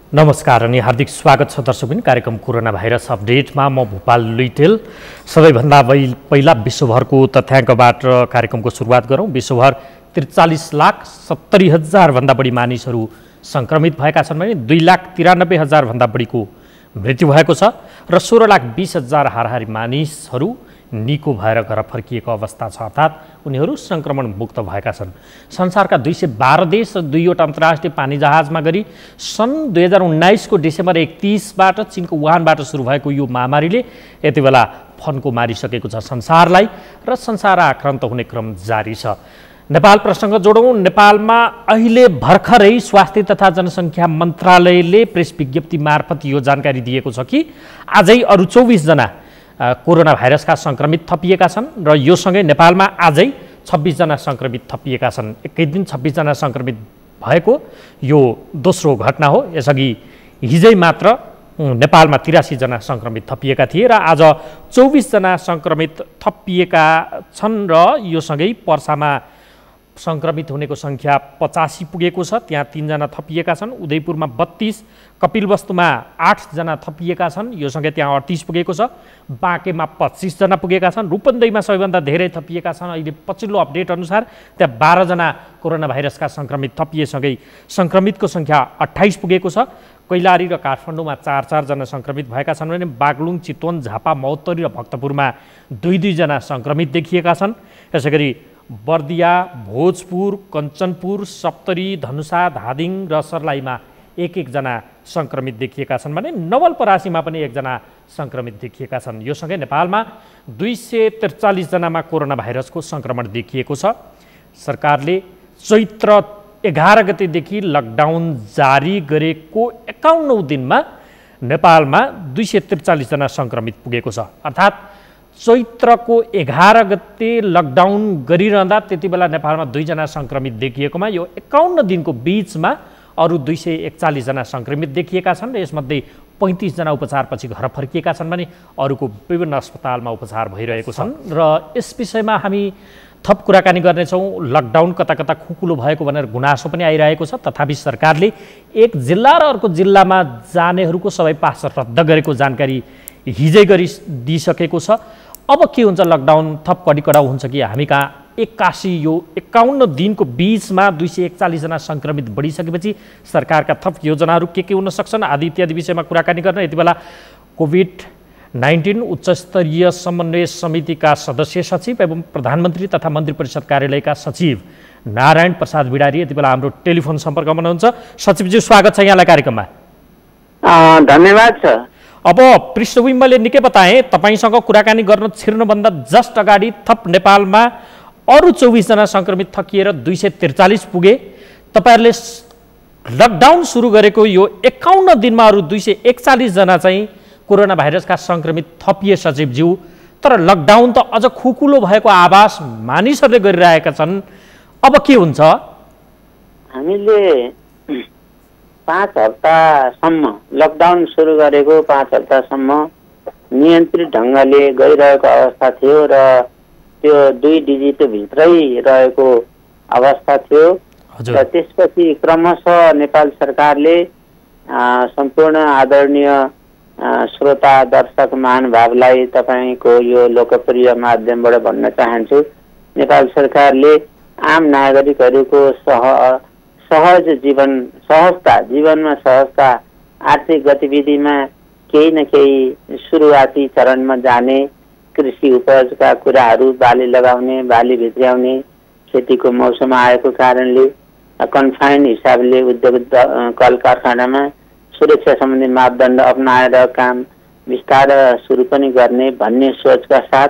नमस्कार अनि हार्दिक स्वागत छ दर्शकबिन कार्यक्रम कोरोना भाइरस अपडेटमा। म भूपाल लुइटेल। सबैभन्दा पहिला विश्वभरको तथ्याङ्कबाट कार्यक्रमको सुरुवात गरौँ। विश्वभर 43,70,000 भन्दा बढी मानिसहरू सङ्क्रमित भएका छन् भने 2,93,000 भन्दा बढीको मृत्यु भएको छ र 16,20,000 हाराहारी मानिसहरू निको भएर घर फर्किएको अवस्था छ, अर्थात् उनीहरू सङ्क्रमण मुक्त भएका छन्। संसारका 212 देश र 2वटा अन्तर्राष्ट्रिय पानी जहाजमा गरी सन् 2019 को डिसेम्बर 31बाट चीनको वुहानबाट सुरु भएको यो महामारीले यति बेला फन्को मारिसकेको छ संसारलाई र संसार आक्रान्त हुने क्रम जारी छ। नेपाल प्रसङ्ग जोडौँ। नेपालमा अहिले भर्खरै स्वास्थ्य तथा जनसङ्ख्या मन्त्रालयले प्रेस विज्ञप्ति मार्फत यो जानकारी दिएको छ कि आजै अरू 24 जना कोरोना भाइरसका सङ्क्रमित थपिएका छन् र यो सँगै नेपालमा आजै 26 जना सङ्क्रमित थपिएका छन्। एकै दिन 26 जना सङ्क्रमित भएको यो दोस्रो घटना हो। यसअघि हिजै मात्र नेपालमा 83 जना सङ्क्रमित थपिएका थिए र आज 24 जना सङ्क्रमित थपिएका छन् र यो सँगै पर्सामा सङ्क्रमित हुनेको सङ्ख्या 85 पुगेको छ, त्यहाँ 3 जना थपिएका छन्। उदयपुरमा 32, कपिलवस्तुमा 8 जना थपिएका छन्, यो सँगै त्यहाँ 38 पुगेको छ। बाँकेमा 25 जना पुगेका छन्। रूपन्देहीमा सबैभन्दा धेरै थपिएका छन्। अहिले पछिल्लो अपडेट अनुसार त्यहाँ 12 जना कोरोना भाइरसका सङ्क्रमित थपिएसँगै सङ्क्रमितको सङ्ख्या 28 पुगेको छ। कैलाली र काठमाडौँमा 4 जना सङ्क्रमित भएका छन् भने बागलुङ, चितवन, झापा, महोत्तरी र भक्तपुरमा 2 जना सङ्क्रमित देखिएका छन्। यसै गरी बर्दिया, भोजपुर, कञ्चनपुर, सप्तरी, धनुषा, धादिङ र सर्लाहीमा 1 जना सङ्क्रमित देखिएका छन् भने नवलपरासीमा पनि 1 जना सङ्क्रमित देखिएका छन्। यो सँगै नेपालमा 243 जनामा कोरोना भाइरसको सङ्क्रमण देखिएको छ। सरकारले चैत्र 11 गतेदेखि लकडाउन जारी गरेको 51 दिनमा नेपालमा 243 जना सङ्क्रमित पुगेको छ, अर्थात् चैत्रको 11 गते लकडाउन गरिरहँदा त्यति बेला नेपालमा 2 जना सङ्क्रमित देखिएकोमा यो 51 दिनको बिचमा अरू 241 जना सङ्क्रमित देखिएका छन् र यसमध्ये 35 जना उपचारपछि घर फर्किएका छन् भने अरूको विभिन्न अस्पतालमा उपचार भइरहेको छन् र यस विषयमा हामी थप कुराकानी गर्नेछौँ। लकडाउन कता कता खुकुलो भएको भनेर गुनासो पनि आइरहेको छ, तथापि सरकारले एक जिल्ला र अर्को जिल्लामा जानेहरूको सबै पास रद्द गरेको जानकारी हिजै दिइसकेको छ। अब के हुन्छ, लकडाउन थप कडाउ हुन्छ कि हामी कहाँ एक्कासी यो 51 दिनको बिचमा 241 जना सङ्क्रमित बढिसकेपछि सरकारका थप योजनाहरू के हुन सक्छन् आदि इत्यादि विषयमा कुराकानी गर्न यति बेला कोभिड-19 उच्चस्तरीय समन्वय समितिका सदस्य सचिव एवं प्रधानमन्त्री तथा मन्त्री परिषद कार्यालयका सचिव नारायण प्रसाद भिडारी यति बेला हाम्रो टेलिफोन सम्पर्कमा हुनुहुन्छ। सचिवज्यू, स्वागत छ यहाँलाई कार्यक्रममा। धन्यवाद छ। अब पृष्ठभूमि मैले निकै बताएँ, तपाईँसँग कुराकानी गर्न छिर्नुभन्दा जस्ट अगाडि थप नेपालमा अरू 24 जना सङ्क्रमित थकिएर 243 पुगे। तपाईँहरूले लकडाउन सुरु गरेको यो 51 दिनमा अरू 241 जना चाहिँ कोरोना भाइरसका सङ्क्रमित थपिए सचिवज्यू, तर लकडाउन त अझ खुकुलो भएको आभास मानिसहरूले गरिरहेका छन्। अब के हुन्छ? हामीले 5 हप्तासम्म लकडाउन सुरु गरेको 5 हप्तासम्म नियन्त्रित ढङ्गले गइरहेको अवस्था थियो र त्यो 2 डिजिट भित्रै रहेको अवस्था थियो र त्यसपछि क्रमशः नेपाल सरकारले सम्पूर्ण आदरणीय श्रोता दर्शक महानुभावलाई तपाईँको यो लोकप्रिय माध्यमबाट भन्न चाहन्छु, नेपाल सरकारले आम नागरिकहरूको सहज जीवनमा सहजता, आर्थिक गतिविधिमा केही न केही सुरुवाती चरणमा जाने, कृषि उपजका कुराहरू बाली लगाउने, बाली भित्र्याउने, खेतीको मौसम आएको कारणले कन्फाइन हिसाबले उद्योग कल कारखानामा सुरक्षा सम्बन्धी मापदण्ड अपनाएर काम विस्तार सुरु पनि गर्ने भन्ने सोचका साथ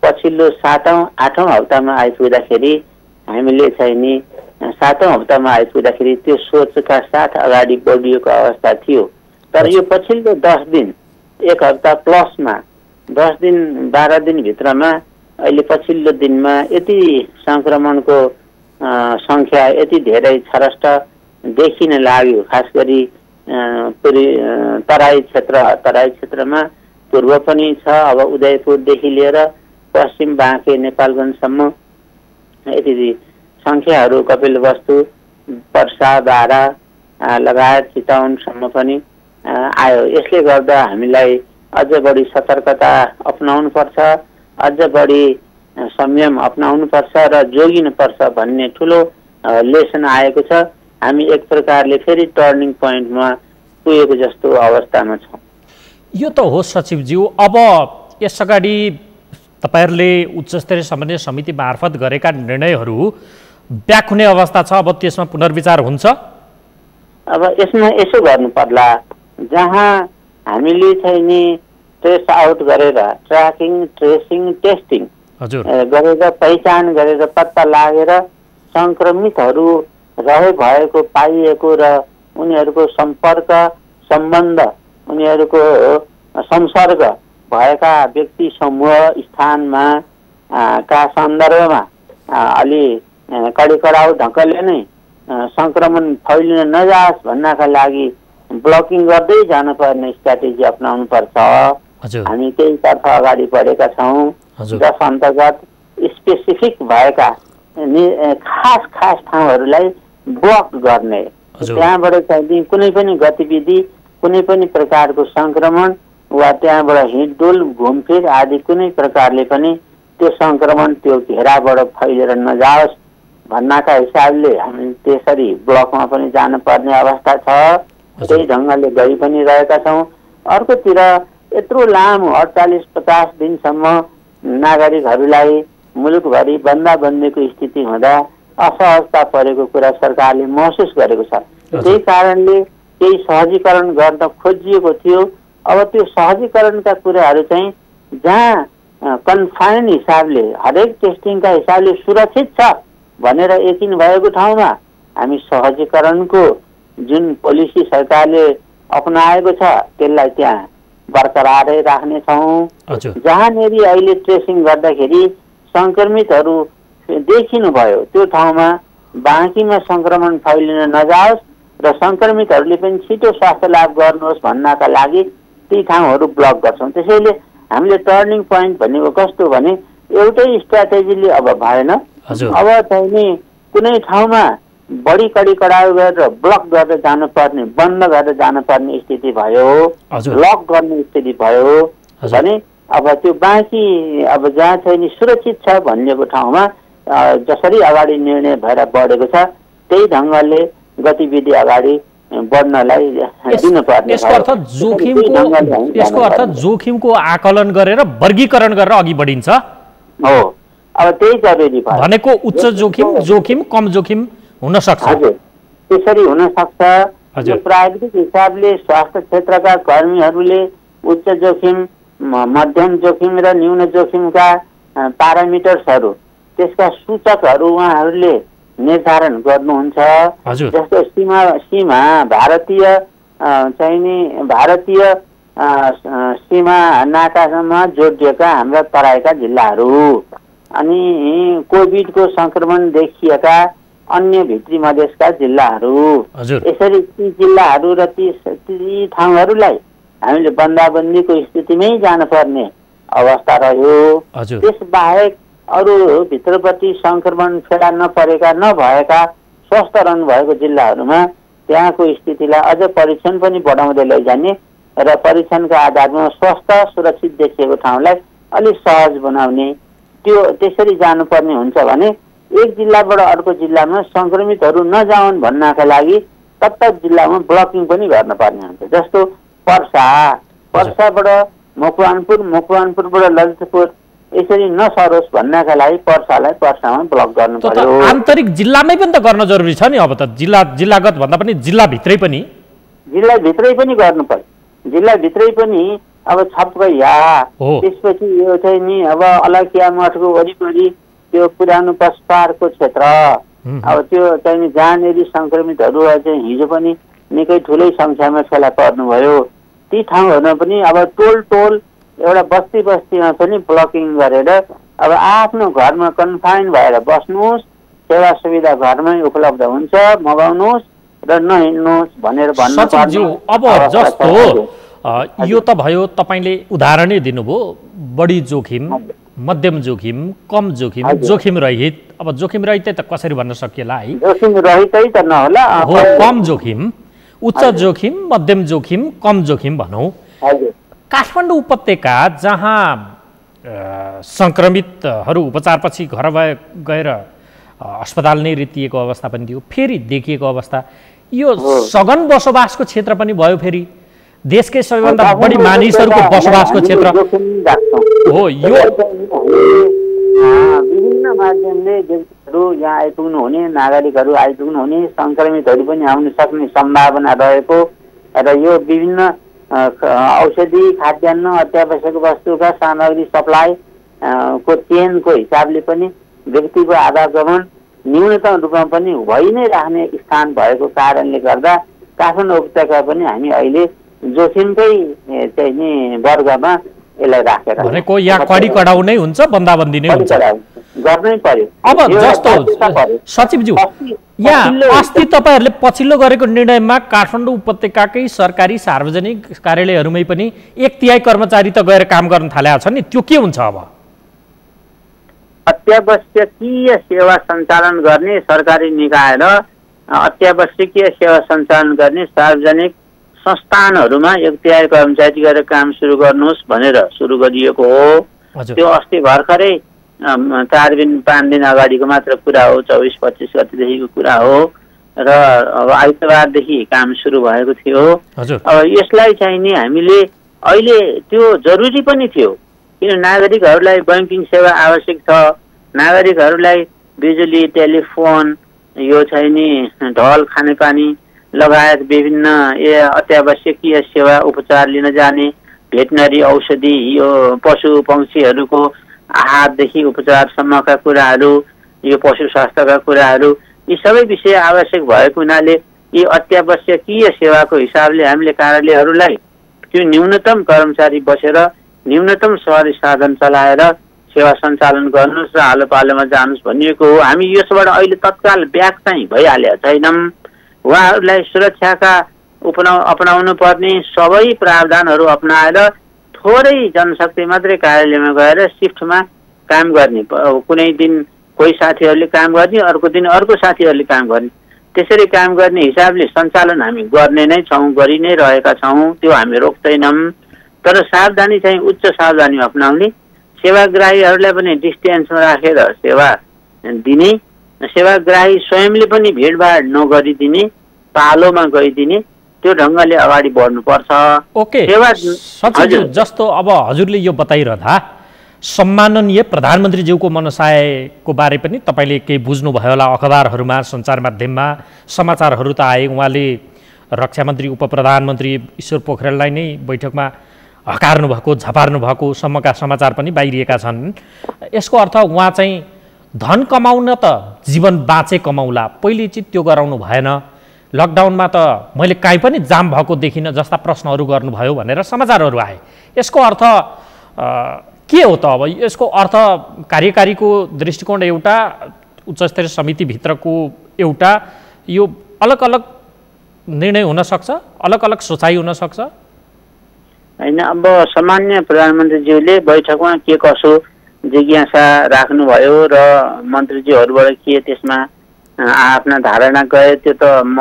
पछिल्लो 7औं-8औं हप्तामा आइपुग्दाखेरि हामीले चाहिँ नि 7औं हप्तामा आइपुग्दाखेरि त्यो सोचका साथ अगाडि बढिएको अवस्था थियो। तर यो पछिल्लो 10 दिन, 1 हप्ता प्लसमा 10 दिन 12 दिनभित्रमा अहिले पछिल्लो दिनमा यति सङ्क्रमणको सङ्ख्या यति धेरै छरष्ट देखिन लाग्यो। खास गरी तराई क्षेत्रमा पूर्व पनि छ, अब उदयपुरदेखि लिएर पश्चिम बाँके नेपालगञ्जसम्म यति सङ्ख्याहरू, कपिलवस्तु, पर्सा, बारा, लगायत चितवनसम्म पनि आयो। यसले गर्दा हामीलाई अझ बढी सतर्कता अपनाउनुपर्छ, अझ बढी संयम अपनाउनुपर्छ र जोगिनुपर्छ भन्ने ठुलो लेसन आएको छ। हामी एक प्रकारले फेरि टर्निङ पोइन्टमा पुगेको जस्तो अवस्थामा छौँ। यो त हो सचिवज्यू। अब यस अगाडि तपाईहरूले उच्च स्तरीय समन्वय समिति मार्फत गरेका निर्णयहरू ब्याक हुने अवस्था छ, अब त्यसमा पुनर्विचार हुन्छ? अब यसमा यसो गर्नु पर्ला, जहाँ हामीले चाहिँ नि ट्रेस आउट गरेर ट्र्याकिङ, ट्रेसिङ, टेस्टिङ गरेर पहिचान गरेर पत्ता लागेर सङ्क्रमितहरू भएको पाइएको र उनीहरूको सम्पर्क सम्बन्ध, उनीहरूको संसर्ग भएका व्यक्ति समूह स्थानमा का सन्दर्भमा अलि कडाउ ढङ्गले नै सङ्क्रमण फैलिन नजाओस् भन्नका लागि ब्लकिङ गर्दै जानुपर्ने स्ट्राटेजी अपनाउनु पर्छ। हामी त्यहीतर्फ अगाडि बढेका छौँ, जस अन्तर्गत स्पेसिफिक भएका खास खास ठाउँहरूलाई ब्लक गर्ने, त्यहाँबाट चाहिँ कुनै पनि गतिविधि, कुनै पनि प्रकारको सङ्क्रमण वा त्यहाँबाट हिँडडुल घुमफिर आदि कुनै प्रकारले पनि त्यो सङ्क्रमण त्यो घेराबाट फैलेर नजाओस् भन्नका हिसाबले हामी त्यसरी ब्लकमा पनि जानुपर्ने अवस्था छ। त्यही ढङ्गले गइ पनि रहेका छौँ। अर्कोतिर यत्रो लामो 48-50 दिनसम्म नागरिकहरूलाई मुलुकभरि बन्दाबन्दीको स्थिति हुँदा असहजता परेको कुरा सरकारले महसुस गरेको छ। त्यही कारणले केही सहजीकरण गर्न खोजिएको थियो। अब त्यो सहजीकरणका कुराहरू चाहिँ जहाँ कन्फाइन हिसाबले हरेक टेस्टिङका हिसाबले सुरक्षित छ भनेर यकिन भएको ठाउँमा हामी सहजीकरणको जुन पोलिसी सरकारले अपनाएको छ त्यसलाई त्यहाँ बरकरारै राख्नेछौँ। जहाँनेरि अहिले ट्रेसिङ गर्दाखेरि सङ्क्रमितहरू देखिनुभयो त्यो ठाउँमा बाँकीमा सङ्क्रमण फैलिन नजाओस् र सङ्क्रमितहरूले पनि छिटो स्वास्थ्य लाभ गर्नुहोस् भन्नका लागि ती ठाउँहरू ब्लक गर्छौँ। त्यसैले हामीले टर्निङ पोइन्ट भनेको कस्तो भने एउटै स्ट्राटेजीले अब भएन। अब चाहिँ नि कुनै ठाउँमा बढी कडाउ गरेर ब्लक गरेर जानुपर्ने, बन्द गरेर जानुपर्ने स्थिति भयो, लक गर्ने स्थिति भयो भने अब त्यो बाँकी अब जहाँ चाहिँ नि सुरक्षित छ भन्नेको ठाउँमा जसरी अगाडि निर्णय भएर बढेको छ त्यही ढङ्गले गतिविधि अगाडि बढ्नलाई दिनुपर्ने। यसको अर्थ जोखिमको आकलन गरेर वर्गीकरण गरेर अघि बढिन्छ हो। अब त्यही जरुरी भयो भनेको उच्च जोखिम, जोखिम, कम जोखिम हुन सक्छ। त्यसरी हुन सक्छ। प्राविधिक हिसाबले स्वास्थ्य क्षेत्रका कर्मीहरूले उच्च जोखिम, मध्यम जोखिम र न्यून जोखिमका प्यारामिटर्सहरू, त्यसका सूचकहरू उहाँहरूले निर्धारण गर्नुहुन्छ। जस्तो सीमा भारतीय चाहिँ नि भारतीय सीमा नाकासम्म जोडिएका हाम्रा तराईका जिल्लाहरू, अनि कोभिडको सङ्क्रमण देखिएका अन्य भित्री मधेसका जिल्लाहरू, यसरी ती जिल्लाहरू र ती ठाउँहरूलाई हामीले बन्दाबन्दीको स्थितिमै जानुपर्ने अवस्था रह्यो। त्यसबाहेक अरू भित्रपट्टि सङ्क्रमण फेला नपरेका नभएका स्वस्थ रहनु भएको जिल्लाहरूमा त्यहाँको स्थितिलाई अझ परीक्षण पनि बढाउँदै लैजाने र परीक्षणका आधारमा स्वस्थ सुरक्षित देखिएको ठाउँलाई अलिक सहज बनाउने, त्यो त्यसरी जानुपर्ने हुन्छ भने एक जिल्लाबाट अर्को जिल्लामा सङ्क्रमितहरू नजाउन् भन्नका लागि तत्त जिल्लामा ब्लकिङ पनि गर्नुपर्ने हुन्छ। जस्तो पर्साबाट मकवानपुर, मकवानपुरबाट ललितपुर यसरी नसरोस् भन्नका लागि पर्सामा ब्लक गर्नु पर्यो। आन्तरिक जिल्लामै पनि त गर्न जरुरी छ नि। अब त जिल्लागत भन्दा पनि जिल्लाभित्रै पनि गर्नु पर्यो। जिल्लाभित्रै पनि अब छपकैया, त्यसपछि यो चाहिँ नि अब अलकिया मठको वरिपरि त्यो पुरानो पशुपारको क्षेत्र, अब त्यो चाहिँ जहाँनेरि सङ्क्रमितहरू चाहिँ हिजो पनि निकै ठुलै सङ्ख्यामा फेला पर्नुभयो, ती ठाउँहरूमा पनि अब टोल एउटा बस्तीमा पनि ब्लकिङ गरेर अब आफ्नो घरमा कन्फाइन भएर बस्नुहोस्, सेवा सुविधा घरमै उपलब्ध हुन्छ, मगाउनुहोस् र नहिँड्नुहोस् भनेर भन्नु। अब जस्तो यो त भयो, तपाईँले उदाहरणै दिनुभयो, बढी जोखिम, मध्यम जोखिम, कम जोखिम, जोखिम रहित। अब जोखिम रहित त कसरी भन्न सकिएला है? जोखिम रहितै त नहोला, कम जोखिम उच्च जोखिम, मध्यम जोखिम, कम जोखिम भनौँ। हजुर। काठमाडौँ उपत्यका जहाँ सङ्क्रमितहरू उपचारपछि घर गएर अस्पताल नै रित्तिएको अवस्था पनि थियो, फेरि देखिएको अवस्था यो सघन बसोबासको क्षेत्र पनि भयो, फेरि देशकै सबैभन्दा बढी मानिसहरूको बसोबासको क्षेत्र हो। यो विभिन्न माध्यमले व्यक्तिहरू यहाँ आइपुग्नु हुने, नागरिकहरू आइपुग्नु हुने, सङ्क्रमितहरू पनि आउन सक्ने सम्भावना रहेको र यो विभिन्न औषधि, खाद्यान्न, अत्यावश्यक वस्तुका सामग्री सप्लाई को चेनको हिसाबले पनि व्यक्तिको आवागमन न्यूनतम रूपमा पनि भइ नै राख्ने स्थान भएको कारणले गर्दा काठमाडौँ उपत्यका पनि हामी अहिले जोखिमकै चाहिँ नि वर्गमा यसलाई राखेर भनेको यहाँ कडी कडाउ नै हुन्छ, बन्दाबन्दी नै हुन्छ, गर्नै पर्यो। अब जस्तो सचिवज्यू, यहाँ अस्ति तपाईँहरूले पछिल्लो गरेको निर्णयमा काठमाडौँ उपत्यकाकै सरकारी सार्वजनिक कार्यालयहरूमै पनि 1/3 कर्मचारी त गएर काम गर्न थालेका छन् नि, त्यो के हुन्छ अब? अत्यावश्यकीय सेवा सञ्चालन गर्ने सरकारी निकाय र अत्यावश्यकीय सेवा सञ्चालन गर्ने सार्वजनिक संस्थानहरूमा 1/3 कर्मचारी गरेर काम सुरु गर्नुहोस् भनेर सुरु गरिएको हो। त्यो अस्ति भर्खरै 4 दिन 5 दिन अगाडिको मात्र कुरा हो, 24-25 गतेदेखिको कुरा हो र अब आइतबारदेखि काम सुरु भएको थियो। अब यसलाई चाहिँ नि हामीले अहिले त्यो जरुरी पनि थियो, किन नागरिकहरूलाई बैंकिङ सेवा आवश्यक छ, नागरिकहरूलाई बिजुली, टेलिफोन, यो चाहिँ नि ढल, खानेपानी लगायत विभिन्न अत्यावश्यकीय सेवा उपचार लिन जाने, भेटनरी औषधि, यो पशु पक्षीहरूको आहारदेखि उपचारसम्मका कुराहरू, यो पशु स्वास्थ्यका कुराहरू, यी सबै विषय आवश्यक भएको हुनाले यी अत्यावश्यकीय सेवाको हिसाबले हामीले कार्यालयहरूलाई त्यो न्यूनतम कर्मचारी बसेर न्यूनतम सवारी साधन चलाएर सेवा सञ्चालन गर्नुहोस् र आलो पालोमा जानुहोस् भनिएको हो। हामी यसबाट अहिले तत्काल ब्याक चाहिँ भइहालेका छैनौँ। उहाँहरूलाई सुरक्षाका अपनाउनु पर्ने सबै प्रावधानहरू अपनाएर थोरै जनशक्ति मात्रै कार्यालयमा गएर सिफ्टमा काम गर्ने, कुनै दिन कोही साथीहरूले काम गर्ने, अर्को दिन अर्को साथीहरूले काम गर्ने, त्यसरी काम गर्ने हिसाबले सञ्चालन हामी गर्ने नै छौँ, गरि नै रहेका छौँ, त्यो हामी रोक्दैनौँ। तर सावधानी चाहिँ उच्च सावधानी अपनाउने, सेवाग्राहीहरूलाई पनि डिस्टेन्समा राखेर सेवा दिने, सेवाग्राही स्वयंले पनि भिडभाड नगरिदिने, पालोमा गइदिने, त्यो ढङ्गले अगाडि बढ्नुपर्छ। ओके सचिवज्यू, जस्तो अब हजुरले यो बताइरहँदा सम्माननीय प्रधानमन्त्रीज्यूको मनसायको बारे पनि तपाईँले केही बुझ्नुभयो होला, अखबारहरूमा, सञ्चार माध्यममा समाचारहरू त आए, उहाँले रक्षामन्त्री, उपप्रधानमन्त्री ईश्वर पोखरेललाई नै बैठकमा हकार्नु भएको, झपार्नु भएको सम्मका समाचार पनि बाहिरिएका छन्। यसको अर्थ उहाँ चाहिँ धन कमाउन त जीवन बाँचे कमाउला, पहिले चाहिँ त्यो गराउनु भएन, लकडाउनमा त मैले काहीँ पनि जाम भएको देखिनँ जस्ता प्रश्नहरू गर्नुभयो भनेर समाचारहरू आए। यसको अर्थ के हो त? अब यसको अर्थ कार्यकारीको दृष्टिकोण एउटा, उच्चस्तरीय समितिभित्रको एउटा, यो अलग अलग निर्णय हुनसक्छ, अलग अलग सोचाइ हुनसक्छ होइन? अब सामान्य प्रधानमन्त्रीज्यूले बैठकमा के कसो जिज्ञासा राख्नुभयो र मन्त्रीज्यूहरूबाट के त्यसमा आफ्ना धारणा गए, त्यो त म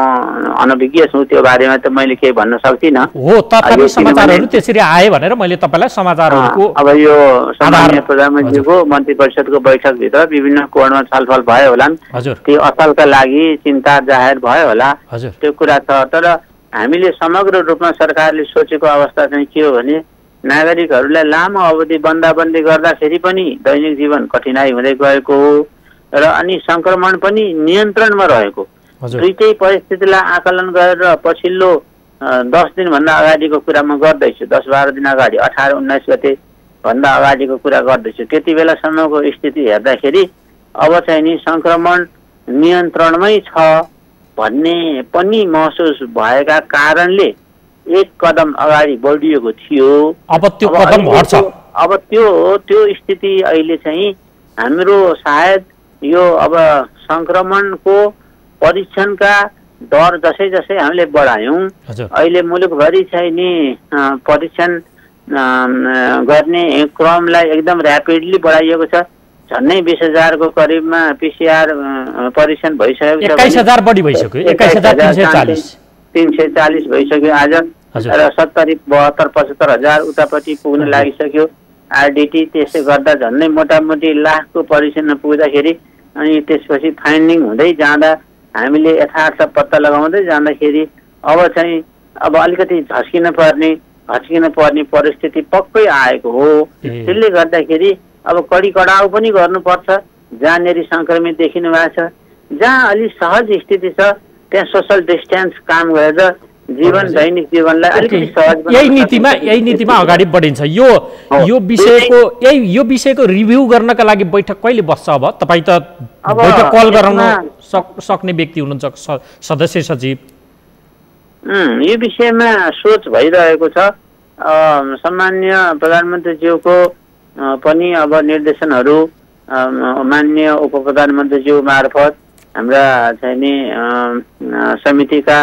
अनभिज्ञ छु, त्यो बारेमा त मैले केही भन्न सक्दिनँ हो। तथापि समाचारहरू त्यसरी आए भनेर मैले तपाईँलाई समाचारहरूको अब यो सामान्य प्रधानमन्त्रीको मन्त्री परिषदको बैठकभित्र विभिन्न कोणमा छलफल भयो होला, त्यो असल का लागि चिन्ता जाहेर भयो होला, त्यो कुरा छ। तर हामीले समग्र रूपमा सरकारले सोचेको अवस्था चाहिँ के हो भने नागरिकहरूलाई लामो अवधि बन्दाबन्दी गर्दाखेरि पनि दैनिक जीवन कठिनाइ हुँदै गएको हो र अनि सङ्क्रमण पनि नियन्त्रणमा रहेको, दुईटै परिस्थितिलाई आकलन गरेर पछिल्लो 10 दिनभन्दा अगाडिको कुरा म गर्दैछु, 10-12 दिन अगाडि 18-19 गते भन्दा अगाडिको कुरा गर्दैछु, त्यति बेलासम्मको स्थिति हेर्दाखेरि अब चाहिँ नि सङ्क्रमण नियन्त्रणमै छ भन्ने पनि महसुस भएका कारणले एक कदम अगाडि बढिएको थियो। अब त्यो कदम हट्छ। अब त्यो स्थिति अहिले चाहिँ हाम्रो सायद यो अब सङ्क्रमणको परीक्षणका दर जसै जसै हामीले बढायौँ, अहिले मुलुकभरि चाहिँ नि परीक्षण गर्ने क्रमलाई एकदम ऱ्यापिडली बढाइएको छ। झन्नै 20,000 को करिबमा PCR परीक्षण भइसकेको छ। 21,000 बढी भइसक्यो, 21,340। 340 भइसक्यो आज र 70, 72, 75 हजार उतापट्टि पुग्न लागिसक्यो आरडिटी। त्यसै गर्दा झन्डै मोटामोटी लाखको परिसरमा पुग्दाखेरि अनि त्यसपछि फाइन्डिङ हुँदै जाँदा हामीले यथार्थ पत्ता लगाउँदै जाँदाखेरि अब अलिकति झस्किन पर्ने परिस्थिति पक्कै आएको हो। त्यसले गर्दाखेरि अब कडी कडाउ पनि गर्नुपर्छ। जहाँनेरि सङ्क्रमित देखिनु भएको छ, जहाँ अलि सहज स्थिति छ त्यहाँ सोशल डिस्टेन्स काम गरेर जीवन दैनिक जीवनलाई अलिकति सहज यही नीतिमा अगाडि बढिन्छ। यो विषयको रिभ्यू गर्नका लागि बैठक कहिले बस्छ? अब तपाईँ त बैठक कल गराउन सक्ने व्यक्ति हुनुहुन्छ, सदस्य सचिव। यो विषयमा सोच भइरहेको छ। सम्मान्य प्रधानमन्त्रीज्यूको पनि अब निर्देशनहरू माननीय उप प्रधानमन्त्रीज्यू मार्फत हाम्रा चाहिँ नि समितिका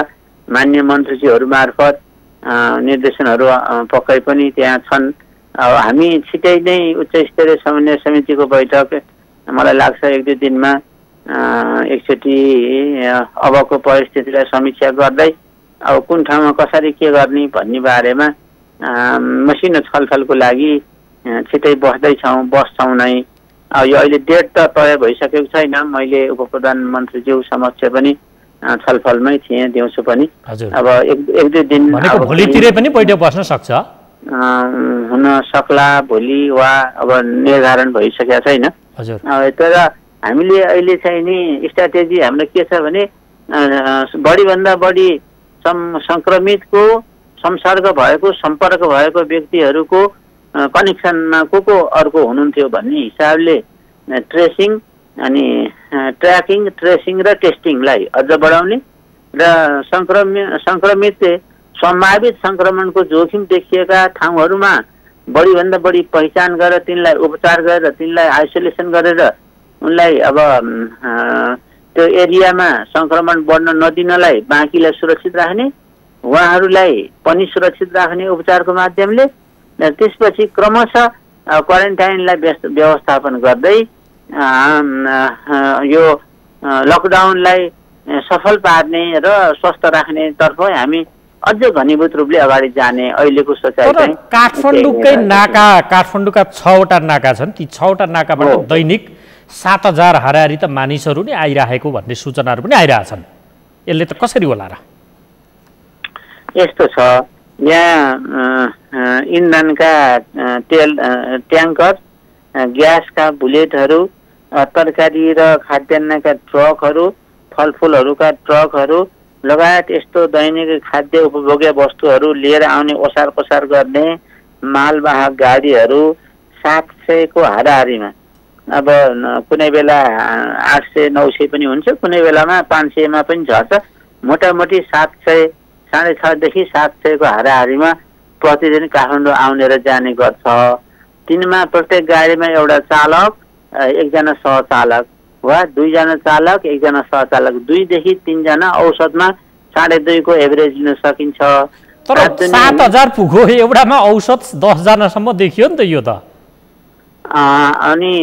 मान्य मन्त्रीज्यूहरू मार्फत निर्देशनहरू पक्कै पनि त्यहाँ छन्। अब हामी छिटै नै उच्च स्तरीय समन्वय समितिको बैठक मलाई लाग्छ 1-2 दिनमा एकचोटि अबको परिस्थितिलाई समीक्षा गर्दै अब कुन ठाउँमा कसरी के गर्ने भन्ने बारेमा मसिनो छलफलको लागि छिटै बस्छौँ नै। यो अहिले डेट त तय भइसकेको छैन। मैले उप प्रधानमन्त्रीज्यू समक्ष पनि छलफलमै थिएँ, दिउँसो पनि। अब 1-2 दिन भोलितिरै पनि बैठक बस्न सक्छ, हुन सक्ला भोलि वा अब निर्धारण भइसकेको छैन। तर हामीले अहिले चाहिँ नि स्ट्राटेजी हाम्रो के छ भने बढीभन्दा बढी सङ्क्रमितको संसर्ग भएको सम्पर्क भएको व्यक्तिहरूको कनेक्सनमा को अर्को हुनुहुन्थ्यो भन्ने हिसाबले ट्रेसिङ अनि ट्र्याकिङ, ट्रेसिङ र टेस्टिङलाई अझ बढाउने र सङ्क्रमित सम्भावित सङ्क्रमणको जोखिम देखिएका ठाउँहरूमा बढीभन्दा बढी पहिचान गरेर तिनलाई उपचार गरेर तिनलाई आइसोलेसन गरेर उनलाई अब त्यो एरियामा सङ्क्रमण बढ्न नदिनलाई बाँकीलाई सुरक्षित राख्ने, उहाँहरूलाई पनि सुरक्षित राख्ने उपचारको माध्यमले। त्यसपछि क्रमशः क्वारेन्टाइनलाई व्यवस्थापन गर्दै यो लकडाउनलाई सफल पार्ने र स्वस्थ राख्ने तर्फ हामी अझ घनीभूत रूपले अगाडि जाने अहिलेको सोचाइ चाहिँ। काठमाडौँका 6वटा नाका छन्। ती 6वटा नाकाबाट दैनिक 7,000 हाराहारी त मानिसहरू नै आइरहेको भन्ने सूचनाहरू पनि आइरहेछन्। यसले त कसरी होला र? यस्तो छ, यहाँ इन्धनका ट्याङ्कर, ग्यासका बुलेटहरू, तरकारी र खाद्यान्नका ट्रकहरू, फलफुलहरूका ट्रकहरू लगायत यस्तो दैनिक खाद्य उपभोग्य वस्तुहरू लिएर आउने ओसार पसार गर्ने मालवाहक गाडीहरू 700 को हाराहारीमा। अब कुनै बेला 800-900 पनि हुन्छ, कुनै बेलामा 500 मा पनि झर्छ। मोटामोटी 700, 650 देखि 700 को हाराहारीमा प्रतिदिन काठमाडौँ आउने र जाने गर्छ। तिनमा प्रत्येक गाडीमा एउटा चालक, 1 जना सहचालक वा 2 जना चालक, 1 जना सहचालक, 2 देखि 3 जना औसतमा 2.5 को एभरेज लिन सकिन्छ। तर 7,000 पुग्यो एउटामा औसत 10 जनासम्म देखियो नि त यो त। अनि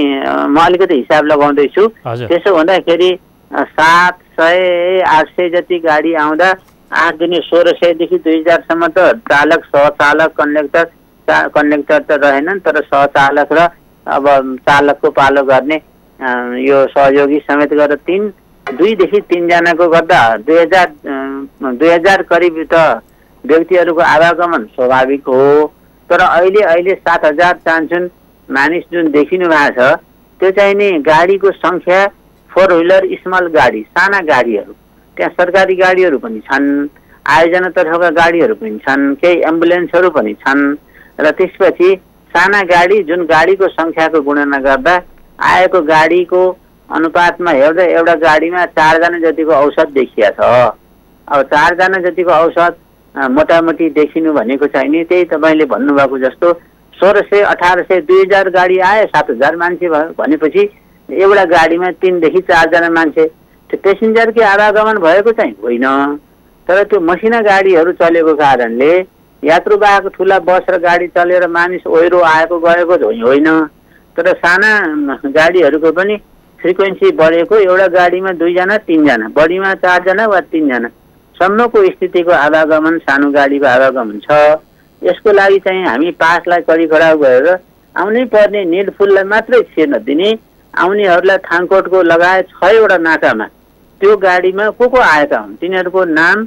म अलिकति हिसाब लगाउँदैछु। त्यसो भन्दाखेरि 700, 800 जति गाडी आउँदा 8 दुनी 1600 देखि 2000 सम्म त चालक, सहचालक, कन्डक्टर त रहेनन्, तर सहचालक र अब चालकको पालो गर्ने यो सहयोगी समेत गरेर 2 देखि 3 जनाको गर्दा 2000 करिब त व्यक्तिहरूको आवागमन स्वाभाविक हो। तर अहिले 7,000 चाहन्छन् मानिस जुन देखिनु भएको छ त्यो चाहिँ नि गाडीको सङ्ख्या 4 व्हिलर स्मल गाडी, साना गाडीहरू, त्यहाँ सरकारी गाडीहरू पनि छन्, आयोजनातर्फका गाडीहरू पनि छन्, केही एम्बुलेन्सहरू पनि छन् र त्यसपछि साना गाडी जुन गाडीको सङ्ख्याको गुणना गर्दा आएको गाडीको अनुपातमा हेर्दा एउटा गाडीमा 4 जना जतिको औसत देखिया छ। अब 4 जना जतिको औसत मोटामोटी देखिनु भनेको चाहिँ नि त्यही तपाईँले भन्नुभएको जस्तो 1600, 1800, 2000 गाडी आयो, 7,000 मान्छे भयो भनेपछि एउटा गाडीमा 3 देखि 4 जना मान्छे त्यो पेसेन्जरकै आवागमन भएको चाहिँ होइन। तर त्यो मसिना गाडीहरू चलेको कारणले यात्रुवाहक ठुला बस र गाडी चलेर मानिस ओहिरो आएको गएको होइन। तर साना गाडीहरूको पनि फ्रिक्वेन्सी बढेको, एउटा गाडीमा 2 जना 3 जना, बढीमा 4 जना वा 3 जना, सम्मको स्थितिको आवागमन सानो गाडीको आवागमन छ। यसको लागि चाहिँ हामी पासलाई कडी-खडाउ गरेर आउनै पर्ने निडफुललाई मात्रै छिर्न दिने, आउनेहरूलाई थाङकोटको लगायत 6 वटा नाकामा त्यो गाडीमा को आएका हुन् तिनीहरूको नाम,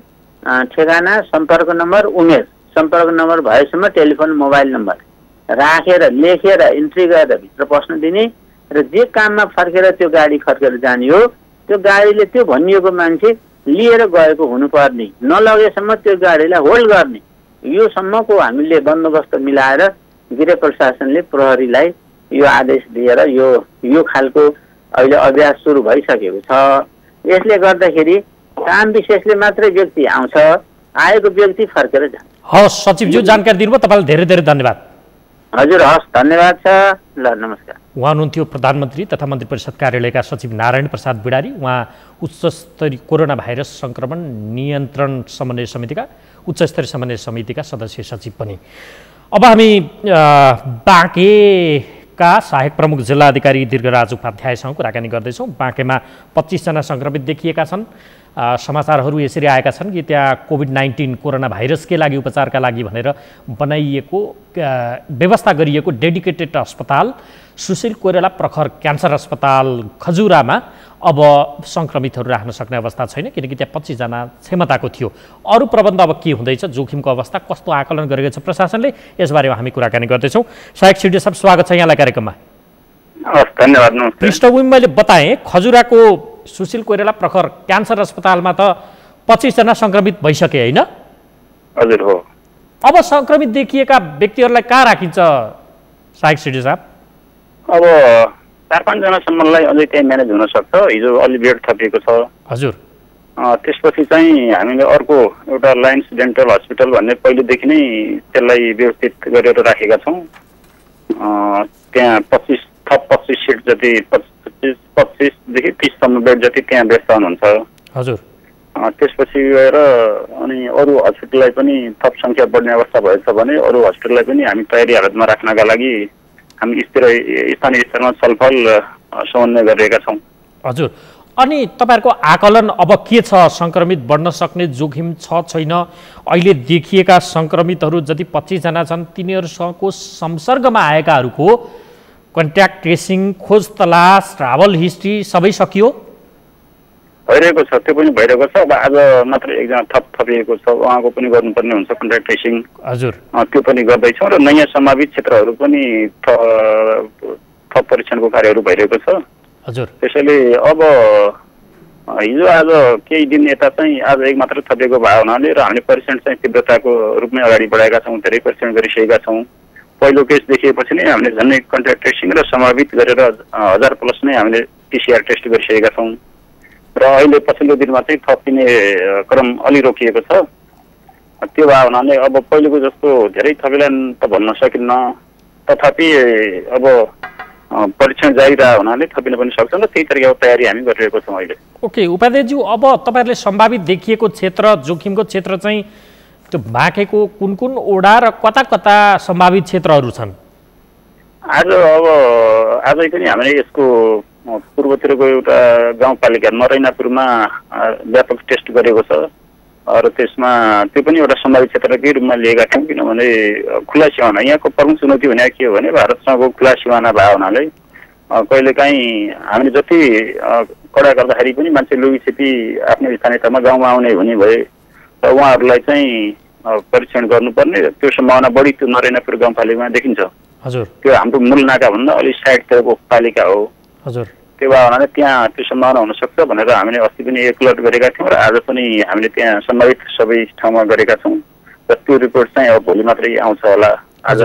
ठेगाना, सम्पर्क नम्बर, उमेर, सम्पर्क नम्बर भएसम्म टेलिफोन, मोबाइल नम्बर राखेर लेखेर इन्ट्री गरेर भित्र पस्न दिने र जे काममा फर्केर त्यो गाडी फर्केर जाने हो त्यो गाडीले त्यो भनिएको मान्छे लिएर गएको हुनुपर्ने, नलगेसम्म त्यो गाडीलाई होल्ड गर्ने, यो सम्मको हामीले बन्दोबस्त मिलाएर गृह प्रशासनले प्रहरीलाई यो आदेश दिएर यो खालको अहिले अभ्यास सुरु भइसकेको छ। यसले गर्दाखेरि काम विशेषले मात्रै व्यक्ति आउँछ, आएको व्यक्ति फर्केर जान्छ। हस् सचिवज्यू, जानकारी दिनुभयो, तपाईँलाई धेरै धेरै धन्यवाद। हजुर हस्, धन्यवाद छ। ल नमस्कार। उहाँ हुनुहुन्थ्यो प्रधानमन्त्री तथा मन्त्री परिषद कार्यालयका सचिव नारायण प्रसाद बिडारी। उहाँ उच्चस्तरीय कोरोना भाइरस सङ्क्रमण नियन्त्रण समन्वय समितिका उच्चस्तरीय समन्वय समितिका सदस्य सचिव पनि। अब हामी बाँकेका सहायक प्रमुख जिल्ला अधिकारी दीर्घराज उपाध्यायसँग कुराकानी गर्दैछौँ। बाँकेमा 25 जना सङ्क्रमित देखिएका छन्। समाचारहरू यसरी आएका छन् कि त्यहाँ कोभिड-19 कोरोना भाइरसकै लागि उपचारका लागि भनेर बनाइएको व्यवस्था गरिएको डेडिकेटेड अस्पताल सुशील कोइराला प्रखर क्यान्सर अस्पताल खजुरामा अब सङ्क्रमितहरू राख्न सक्ने अवस्था छैन, किनकि त्यहाँ 25 जना क्षमताको थियो। अरू प्रबन्ध अब के हुँदैछ, जोखिमको अवस्था कस्तो आकलन गरेको छ प्रशासनले, यसबारेमा हामी कुराकानी गर्दैछौँ। सहायक सिडिओ साहब, स्वागत छ यहाँलाई कार्यक्रममा। धन्यवाद। पृष्ठभूमि मैले बताएँ, खजुराको सुशील कोइराला प्रखर क्यान्सर अस्पतालमा त 25 जना सङ्क्रमित भइसके होइन? हजुर हो। अब सङ्क्रमित देखिएका व्यक्तिहरूलाई कहाँ राखिन्छ सहायक सिडिओ साहब? अब 4-5 जनासम्मलाई अझै त्यही म्यानेज हुन सक्छ। हिजो अलि बेड थपिएको छ। हजुर। त्यसपछि चाहिँ हामीले अर्को एउटा लायन्स डेन्टल हस्पिटल भन्ने पहिलेदेखि नै त्यसलाई व्यवस्थित गरेर राखेका छौँ। त्यहाँ 25 सिट जति 25 देखि 30 सम्म बेड जति त्यहाँ व्यवस्था हुनुहुन्छ। हजुर। त्यसपछि गएर अनि अरू हस्पिटललाई पनि थप सङ्ख्या बढ्ने अवस्था भएछ भने अरू हस्पिटललाई पनि हामी तयारी हालतमा राख्नका लागि हामी स्थानीय स्तरमा छलफल समन्वय गरिरहेका छौँ। हजुर। अनि तपाईँहरूको आकलन अब के छ? सङ्क्रमित बढ्न सक्ने जोखिम छ छैन? अहिले देखिएका सङ्क्रमितहरू जति 25 जना छन् तिनीहरूसँगको संसर्गमा आएकाहरूको कन्ट्याक्ट ट्रेसिङ, खोज तलास, ट्राभल हिस्ट्री सबै सकियो? भइरहेको छ, त्यो पनि भइरहेको छ। अब आज मात्र एकजना थपिएको छ, उहाँको पनि गर्नुपर्ने हुन्छ कन्ट्याक्ट ट्रेसिङ। हजुर। त्यो पनि गर्दैछौँ र नयाँ सम्भावित क्षेत्रहरू पनि थप परीक्षणको कार्यहरू भइरहेको छ। हजुर। त्यसैले अब हिजो आज केही दिन यता चाहिँ आज एक मात्र थपिएको भए हुनाले र हामीले परीक्षण चाहिँ तीव्रताको रूपमै अगाडि बढाएका छौँ, धेरै परीक्षण गरिसकेका छौँ। पहिलो केस देखिएपछि नै हामीले झन्डै कन्ट्याक्ट ट्रेसिङ र सम्भावित गरेर 1000+ नै हामीले PCR टेस्ट गरिसकेका छौँ र अहिले पछिल्लो दिनमा चाहिँ थपिने क्रम अलि रोकिएको छ। त्यो भए हुनाले अब पहिलेको जस्तो धेरै थपिलान् त भन्न सकिन्न, तथापि अब परीक्षण जारी रह्यो हुनाले थपिन पनि सक्छन् र त्यही तरिकाको तयारी हामी गरिरहेको छौँ अहिले। ओके उपाध्यायज्यू, अब तपाईँहरूले सम्भावित देखिएको क्षेत्र, जोखिमको क्षेत्र चाहिँ त्यो बाँकेको कुन कुन ओडा र कता कता सम्भावित क्षेत्रहरू छन्? आजै पनि हामीले यसको पूर्वतिरको एउटा गाउँपालिका नरैनापुरमा व्यापक टेस्ट गरेको छ र त्यसमा त्यो पनि एउटा सम्भावित क्षेत्रकै रूपमा लिएका थियौँ, किनभने खुला सिमाना यहाँको प्रमुख चुनौती भनेको के हो भने भारतसँगको खुला सिमाना भए हुनाले कहिलेकाहीँ हामीले जति कडा गर्दाखेरि पनि मान्छे लुगिछिपी आफ्नो स्थानीय तहमा गाउँमा आउने हुने भए र उहाँहरूलाई चाहिँ परीक्षण गर्नुपर्ने त्यो सम्भावना बढी त्यो नरैनापुर गाउँपालिकामा देखिन्छ। हजुर। त्यो हाम्रो मूल नाकाभन्दा अलिक साइडतिरको पालिका हो। हजुर। त्यो भए हुनाले त्यहाँ त्यो सम्भावना हुनसक्छ भनेर हामीले अस्ति पनि एकलट गरेका थियौँ र आज पनि हामीले त्यहाँ सम्भावित सबै ठाउँमा गरेका छौँ र त्यो रिपोर्ट चाहिँ अब भोलि मात्रै आउँछ होला। आज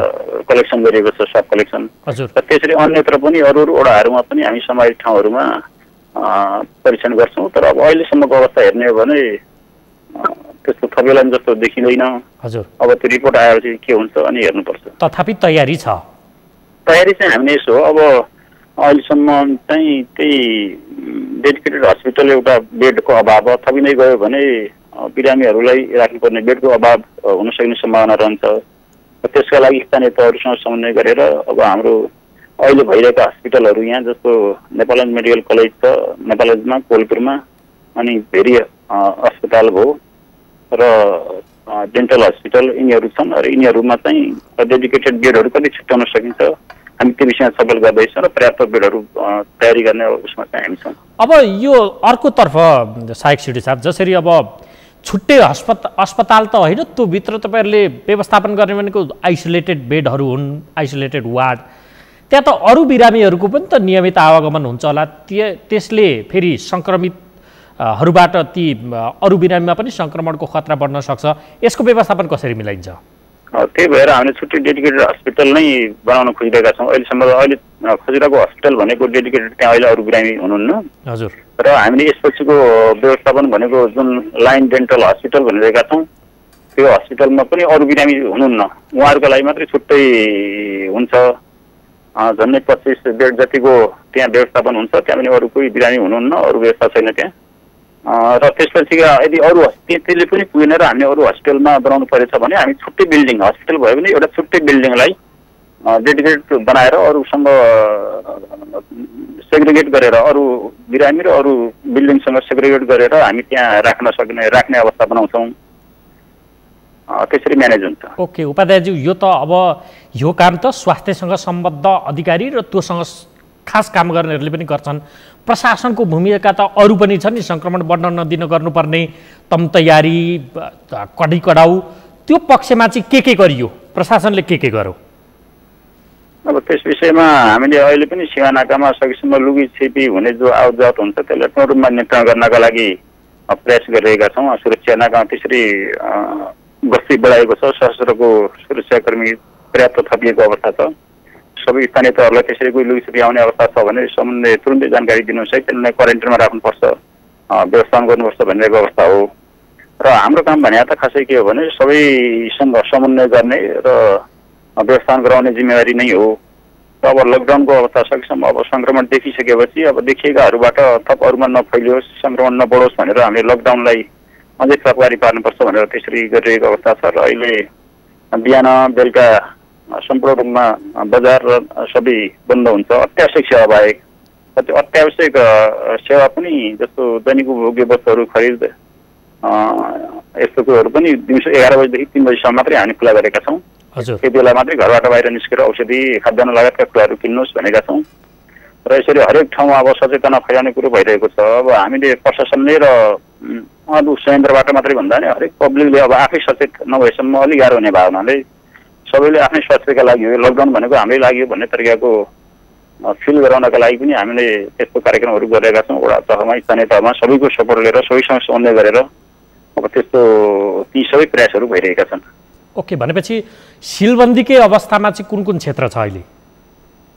कलेक्सन गरिएको छ, सब कलेक्सन। हजुर। र त्यसरी अन्यत्र पनि अरू ओडाहरूमा पनि हामी सम्भावित ठाउँहरूमा परीक्षण गर्छौँ। तर अब अहिलेसम्मको अवस्था हेर्ने हो भने त्यस्तो थपेलान् जस्तो देखिँदैन। हजुर। अब त्यो रिपोर्ट आएपछि के हुन्छ अनि हेर्नुपर्छ। तथापि तयारी छ? तयारी चाहिँ हामीले यसो अब अहिलेसम्म चाहिँ त्यही डेडिकेटेड हस्पिटल एउटा बेडको अभाव थपिँदै गयो भने बिरामीहरूलाई राख्नुपर्ने बेडको अभाव हुन सक्ने सम्भावना रहन्छ। त्यसका लागि स्थानीय तहहरूसँग समन्वय गरेर अब हाम्रो अहिले भइरहेका हस्पिटलहरू यहाँ जस्तो नेपालगञ्ज मेडिकल कलेज छ, नेपालगञ्जमा, कोलपुरमा, अनि भेरी अस्पताल भयो र डेन्टल हस्पिटल यिनीहरू छन् र यिनीहरूमा चाहिँ डेडिकेटेड बेडहरू कति छुट्याउन सकिन्छ हामी त्यो विषयमा छलफल गर्दैछौँ र पर्याप्त बेडहरू तयारी गर्ने उसमा चाहिँ हामी छौँ। अब यो अर्कोतर्फ सहायक सिडी साहब, जसरी अब छुट्टै अस्पताल त होइन, त्यो भित्र तपाईँहरूले व्यवस्थापन गर्ने भनेको आइसोलेटेड बेडहरू हुन्, आइसोलेटेड वार्ड, त्यहाँ त अरू बिरामीहरूको पनि त नियमित आवागमन हुन्छ होला, त्यसले फेरि सङ्क्रमितहरूबाट ती अरू बिरामीमा पनि सङ्क्रमणको खतरा बढ्न सक्छ। यसको व्यवस्थापन कसरी मिलाइन्छ? त्यही भएर हामीले छुट्टै डेडिकेटेड हस्पिटल नै बनाउन खोजिरहेका छौँ। अहिले खजुराको हस्पिटल भनेको डेडिकेटेड, त्यहाँ अहिले अरू बिरामी हुनुहुन्न। हजुर। र हामीले यसपछिको व्यवस्थापन भनेको जुन लाइन डेन्टल हस्पिटल भनिरहेका छौँ, त्यो हस्पिटलमा पनि अरू बिरामी हुनुहुन्न, उहाँहरूको लागि मात्रै छुट्टै हुन्छ। झन्डै 25 बेड जतिको त्यहाँ व्यवस्थापन हुन्छ, त्यहाँ पनि अरू कोही बिरामी हुनुहुन्न, अरू व्यवस्था छैन त्यहाँ। र त्यसपछि यदि अरू त्यसले पनि पुगेन र हामीले अरू हस्पिटलमा बनाउनु परेछ भने हामी छुट्टै बिल्डिङ, हस्पिटल भयो भने एउटा छुट्टै बिल्डिङलाई डेडिकेटेड बनाएर अरूसँग सेग्रिगेट गरेर, अरू बिरामी र अरू बिल्डिङसँग सेग्रिगेट गरेर हामी त्यहाँ राख्ने अवस्था बनाउँछौँ। त्यसरी म्यानेज हुन्छ। ओके उपाध्यायज्यू, यो त अब यो काम त स्वास्थ्यसँग सम्बद्ध अधिकारी र त्योसँग खास काम गर्नेहरूले पनि गर्छन्। प्रशासनको भूमिका त अरू पनि छ नि, सङ्क्रमण बढ्न नदिन गर्नुपर्ने तम तयारी, कडी कडाउ, त्यो पक्षमा चाहिँ के गरियो, प्रशासनले के गर्यो? अब त्यस विषयमा हामीले अहिले पनि सिमानाकामा सकेसम्म लुगी छिपी हुने जो आवतजावत हुन्छ त्यसलाई पूर्ण रूपमा नियन्त्रण गर्नका लागि प्रयास गरिरहेका छौँ। सुरक्षा नाकामा त्यसरी गस्ती बढाएको छ, सशस्त्रको सुरक्षाकर्मी पर्याप्त थपिएको अवस्था छ। सबै स्थानीय तहहरूलाई त्यसरी कोही लुगी छिपी आउने अवस्था छ भने सम्बन्धी तुरुन्तै जानकारी दिनुहोस् है, त्यसलाई क्वारेन्टाइनमा राख्नुपर्छ, व्यवस्थापन गर्नुपर्छ भनिरहेको अवस्था हो। र हाम्रो काम भने त खासै के हो भने सबैसँग समन्वय गर्ने र व्यवस्थापन गराउने जिम्मेवारी नै हो। अब लकडाउनको अवस्था सकेसम्म अब सङ्क्रमण देखिसकेपछि अब देखिएकाहरूबाट थप अरूमा नफैलियोस्, सङ्क्रमण नबढोस् भनेर हामीले लकडाउनलाई अझै प्रभावी पार्नुपर्छ भनेर त्यसरी गरिरहेको अवस्था छ। र अहिले बिहान बेलुका सम्पूर्ण रूपमा बजार र सबै बन्द हुन्छ, अत्यावश्यक सेवा बाहेक। अत्यावश्यक सेवा पनि जस्तो दैनिक उपभोग्य वस्तुहरू खरिद यस्तो कुरोहरू पनि दिउँसो 11 बजीदेखि 3 बजीसम्म मात्रै हामी खुला गरेका छौँ। त्यति बेला मात्रै घरबाट बाहिर निस्केर औषधि खाद्यान्न लगायतका कुराहरू किन्नुहोस् भनेका छौँ। र यसरी हरेक ठाउँमा अब सचेतना फैलाउने कुरो भइरहेको छ। अब हामीले प्रशासनले र अरू संयन्त्रबाट मात्रै भन्दा नि हरेक पब्लिकले अब आफै सचेत नभएसम्म अलिक गाह्रो हुने भावनाले सबैले आफ्नै स्वास्थ्यका लागि हो, लकडाउन भनेको हाम्रै लागि हो भन्ने तरिकाको फिल गराउनका लागि पनि हामीले त्यस्तो कार्यक्रमहरू गरिरहेका छौँ। वडा तहमा, स्थानीय तहमा सबैको सपोर्ट लिएर, सबैसँग समन्वय गरेर अब त्यस्तो ती सबै प्रयासहरू भइरहेका छन्। ओके, भनेपछि सिलबन्दीकै अवस्थामा चाहिँ कुन कुन क्षेत्र छ अहिले?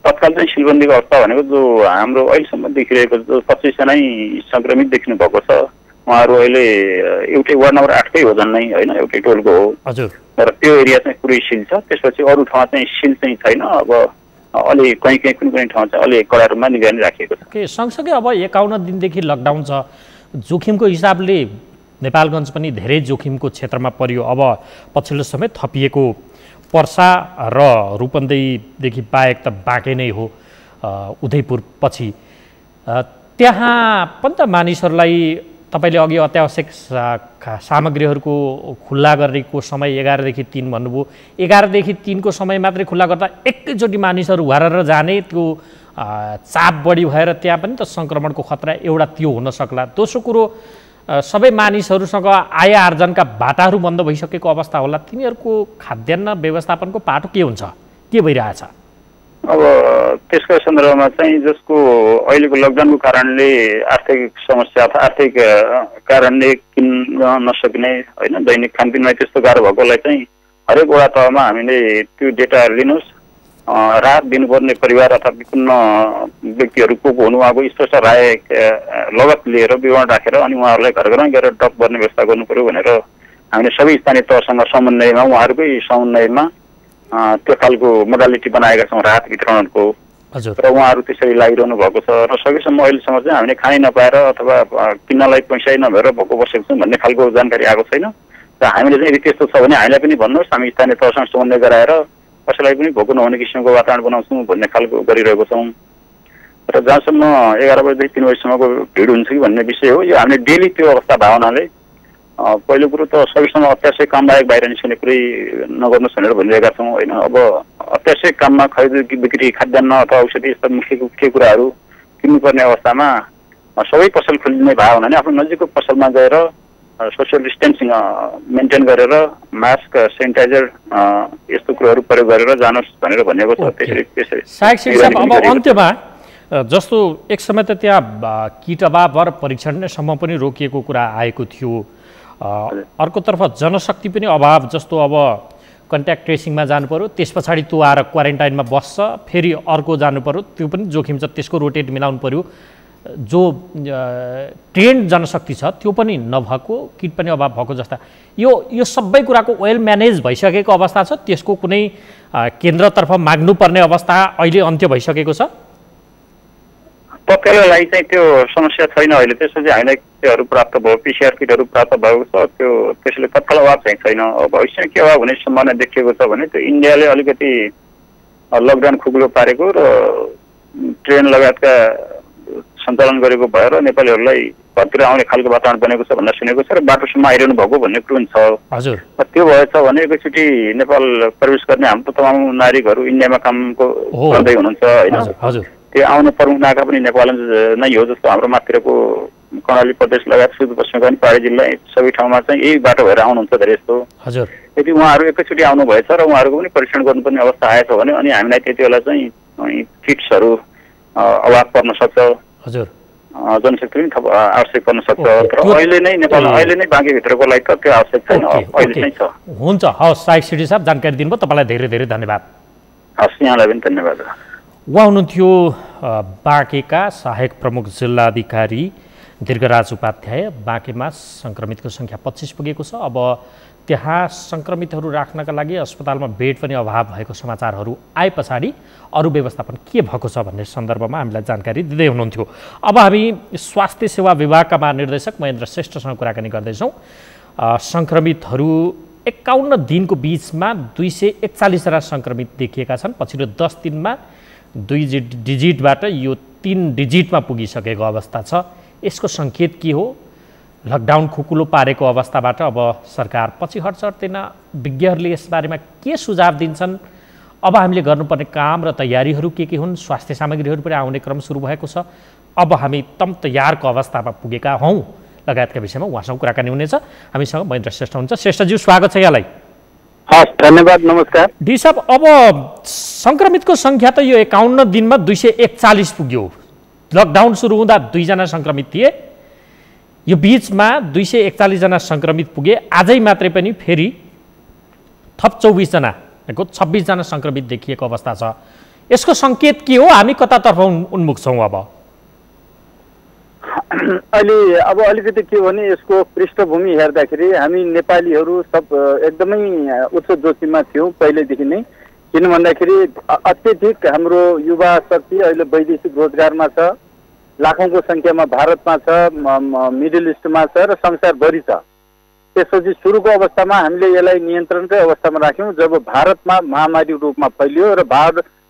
तत्काल चाहिँ सिलबन्दीको अवस्था भनेको जो हाम्रो अहिलेसम्म देखिरहेको जो 25 जना सङ्क्रमित देखिनु भएको छ, उहाँहरू अहिले एउटै वार्ड नम्बर 8 कै हो झन्नै होइन, एउटै टोलको हो। हजुर। र त्यो एरिया चाहिँ पुरै सिल छ। त्यसपछि अरू ठाउँमा चाहिँ सिल चाहिँ छैन। अब अलि कहीँ कुनै ठाउँ चाहिँ अलि कडा रूपमा निगरानी राखिएको छ। ओके, सँगसँगै अब 51 दिनदेखि लकडाउन छ, जोखिमको हिसाबले नेपालगञ्ज पनि धेरै जोखिमको क्षेत्रमा परियो। अब पछिल्लो समय थपिएको पर्सा र रूपन्देहीदेखि बाहेक त बाँकै नै हो, उदयपुर पछि। त्यहाँ पनि त मानिसहरूलाई तपाईँले अघि अत्यावश्यक सामग्रीहरूको खुल्ला गरेको समय 11 देखि 3 भन्नुभयो। 11 देखि 3 को समय मात्रै खुल्ला गर्दा एकैचोटि मानिसहरू भरेर जाने, त्यो चाप बढी भएर त्यहाँ पनि त सङ्क्रमणको खतरा एउटा त्यो हुन सक्ला। दोस्रो कुरो, सबै मानिसहरूसँग आय आर्जनका बाटाहरू बन्द भइसकेको अवस्था होला, तिनीहरूको खाद्यान्न व्यवस्थापनको पाटो के हुन्छ, के भइरहेछ? अब त्यसको सन्दर्भमा चाहिँ जसको अहिलेको लकडाउनको कारणले आर्थिक समस्या अथवा आर्थिक कारणले किन्न नसक्ने होइन, दैनिक खानपिनमा त्यस्तो गाह्रो भएकोलाई चाहिँ हरेक वडा तहमा हामीले त्यो डेटा लिनुहोस्, राहत दिनुपर्ने परिवार अथवा विपन्न व्यक्तिहरू को हुनु उहाँको स्पष्ट राय लगत लिएर विवरण राखेर अनि उहाँहरूलाई घर घरमा गएर डप गर्ने व्यवस्था गर्नु पर्यो भनेर हामीले सबै स्थानीय तहसँग समन्वयमा, उहाँहरूकै समन्वयमा त्यो खालको मोडालिटी बनाएका छौँ राहत वितरणको। र उहाँहरू त्यसरी लागिरहनु भएको छ। र सकेसम्म अहिलेसम्म चाहिँ हामीले खानै नपाएर अथवा किन्नलाई पैसै नभएर भोको बसेको छौँ भन्ने खालको जानकारी आएको छैन। र हामीले चाहिँ यदि त्यस्तो छ भने हामीलाई पनि भन्नुहोस्, हामी स्थानीय तहसँग समन्वय गराएर कसैलाई पनि भोको नहुने किसिमको वातावरण बनाउँछौँ भन्ने खालको गरिरहेको छौँ। र जहाँसम्म 11 बजीदेखि 3 बजीसम्मको भिड हुन्छ कि भन्ने विषय हो, यो हामीले डेली त्यो अवस्था भावनाले पहिलो कुरो त सबैसँग अत्यावश्यक काम बाहेक बाहिर निस्कने कुरै नगर्नुहोस् भनेर भनिरहेका छौँ होइन। अब अत्यावश्यक काममा खरिद बिक्री खाद्यान्न अथवा औषधि यस्ता मुख्य कुराहरू किन्नुपर्ने अवस्थामा सबै पसल खोलिने भयो भने आफ्नो नजिकको पसलमा गएर सोसियल डिस्टेन्सिङ मेन्टेन गरेर मास्क सेनिटाइजर यस्तो कुराहरू प्रयोग गरेर जानुहोस् भनेर भनेको छ। त्यसरी अब अन्त्यमा जस्तो एक समय त त्यहाँ किट अभाव र परीक्षणसम्म पनि रोकिएको कुरा आएको थियो। अर्कोतर्फ जनशक्ति पनि अभाव, जस्तो अब कन्ट्याक्ट ट्रेसिङमा जानु पर्यो, त्यस पछाडि त्यो आएर क्वारेन्टाइनमा बस्छ, फेरि अर्को जानु पर्यो, त्यो पनि जोखिम छ, त्यसको रोटेट मिलाउनु पर्यो। जो ट्रेन्ड जनशक्ति छ त्यो पनि नभएको, किट पनि अभाव भएको जस्ता यो सबै कुराको वेल म्यानेज भइसकेको अवस्था छ। त्यसको कुनै केन्द्रतर्फ माग्नुपर्ने अवस्था अहिले अन्त्य भइसकेको छ। पक्कै लागि चाहिँ त्यो समस्या छैन अहिले। त्यसपछि हामीलाई किटहरू प्राप्त भयो, पिसिआर किटहरू प्राप्त भएको छ, त्यो त्यसले तत्काल अभाव चाहिँ छैन। भविष्यमा के अभाव हुने सम्भावना देखिएको छ भने त्यो इन्डियाले अलिकति लकडाउन खुकुलो पारेको र ट्रेन लगायतका सञ्चालन गरेको भएर नेपालीहरूलाई घरतिर आउने खालको वातावरण बनेको छ भनेर सुनेको छ र बाटोसम्म आइरहनु भएको भन्ने कुरो पनि छ। हजुर, त्यो भएछ भने एकैचोटि नेपाल प्रवेश गर्ने हाम्रो तमाम नागरिकहरू इन्डियामा कामको गर्दै हुनुहुन्छ होइन। हजुर, त्यो आउने प्रमुख नाका पनि नेपाल नै हो। जस्तो हाम्रो माथिरको कर्णाली प्रदेश लगायत सुदूरपश्चिमका पनि पहाडी जिल्ला सबै ठाउँमा चाहिँ यही बाटो भएर आउनुहुन्छ धेरै जस्तो। हजुर, यदि उहाँहरू एकैचोटि आउनु भएछ र उहाँहरूको पनि परीक्षण गर्नुपर्ने अवस्था आएछ भने अनि हामीलाई त्यति बेला चाहिँ किट्सहरू अभाव पर्न सक्छ। हजुर, जनशक्ति पनि थप आवश्यक पर्न सक्छ। तर अहिले नै नेपाल अहिले नै बाँकीभित्रको लागि त त्यो आवश्यक छैन, अहिले नै छ। हुन्छ, हवस् साहेब सिडी साहब, जानकारी दिनुभयो, तपाईँलाई धेरै धेरै धन्यवाद। हस्, यहाँलाई पनि धन्यवाद। उहाँ हुनुहुन्थ्यो बाँकेका सहायक प्रमुख जिल्ला अधिकारी दीर्घराज उपाध्याय। बाँकेमा सङ्क्रमितको सङ्ख्या 25 पुगेको छ। अब त्यहाँ सङ्क्रमितहरू राख्नका लागि अस्पतालमा बेड पनि अभाव भएको समाचारहरू आए पछाडि अरू व्यवस्थापन के भएको छ भन्ने सन्दर्भमा हामीलाई जानकारी दिँदै हुनुहुन्थ्यो। अब हामी स्वास्थ्य सेवा विभागका महानिर्देशक महेन्द्र श्रेष्ठसँग कुराकानी गर्दैछौँ। सङ्क्रमितहरू 51 दिनको बिचमा 241जना सङ्क्रमित देखिएका छन्। पछिल्लो 10 दिनमा 2 डिजिटबाट यो 3 डिजिटमा पुगिसकेको अवस्था छ। यसको सङ्केत के हो? लकडाउन खुकुलो पारेको अवस्थाबाट अब सरकार पछि हट्दैन। विज्ञहरूले यसबारेमा के सुझाव दिन्छन्? अब हामीले गर्नुपर्ने काम र तयारीहरू के हुन्? स्वास्थ्य सामग्रीहरू पनि आउने क्रम सुरु भएको छ। अब हामी तम तयारको अवस्थामा पुगेका हौँ लगायतका विषयमा उहाँसँग कुराकानी हुनेछ। हामीसँग महेन्द्र श्रेष्ठ हुन्छ। श्रेष्ठज्यू, स्वागत छ यहाँलाई। हस्, धन्यवाद, नमस्कार। डी साहब, अब सङ्क्रमितको सङ्ख्या त यो 51 दिनमा 241 पुग्यो। लकडाउन सुरु हुँदा 2 जना सङ्क्रमित थिए, यो बिचमा 241 जना सङ्क्रमित पुगे। आजै मात्रै पनि फेरि थप 24 जना 26 जना सङ्क्रमित देखिएको अवस्था छ। यसको सङ्केत के हो? हामी कतातर्फ उन्मुख छौँ? अब अहिले अलिकति के भने यसको पृष्ठभूमि हेर्दाखेरि हामी नेपालीहरू सब एकदमै उच्च जोखिममा थियौँ पहिल्यैदेखि नै। किन भन्दाखेरि अत्यधिक हाम्रो युवा शक्ति अहिले वैदेशिक रोजगारमा छ, लाखौँको सङ्ख्यामा भारतमा छ, मिडल इस्टमा छ र संसारभरि छ। त्यसपछि सुरुको अवस्थामा हामीले यसलाई नियन्त्रणकै अवस्थामा राख्यौँ। जब भारतमा महामारी रूपमा फैलियो र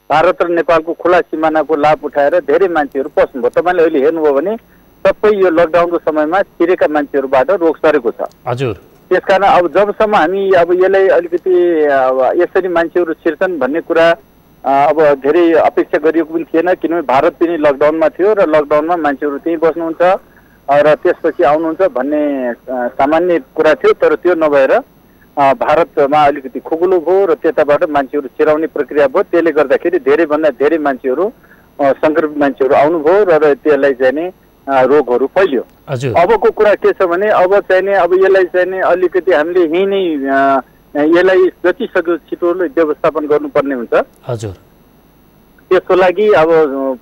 भारत र नेपालको खुला सिमानाको लाभ उठाएर धेरै मान्छेहरू पस्नुभयो। तपाईँले अहिले हेर्नुभयो भने सबै यो लकडाउनको समयमा छिरेका मान्छेहरूबाट रोग सरेको छ। हजुर, त्यसकारण अब जबसम्म हामी यसलाई अलिकति यसरी मान्छेहरू छिर्छन् भन्ने कुरा अब धेरै अपेक्षा गरिएको पनि थिएन। किनभने भारत पनि लकडाउनमा थियो र लकडाउनमा मान्छेहरू त्यहीँ बस्नुहुन्छ र त्यसपछि आउनुहुन्छ भन्ने सामान्य कुरा थियो। तर त्यो नभएर भारतमा अलिकति खुकुलो भयो र त्यताबाट मान्छेहरू छिराउने प्रक्रिया भयो। त्यसले गर्दाखेरि धेरैभन्दा धेरै मान्छेहरू सङ्क्रमित मान्छेहरू आउनुभयो र त्यसलाई चाहिँ नि रोगहरू फैलियो। अबको कुरा के छ भने अब यसलाई चाहिँ नि अलिकति हामीले यहीँ नै यसलाई जति सक्यो छिटो व्यवस्थापन गर्नुपर्ने हुन्छ। हजुर, त्यसको लागि अब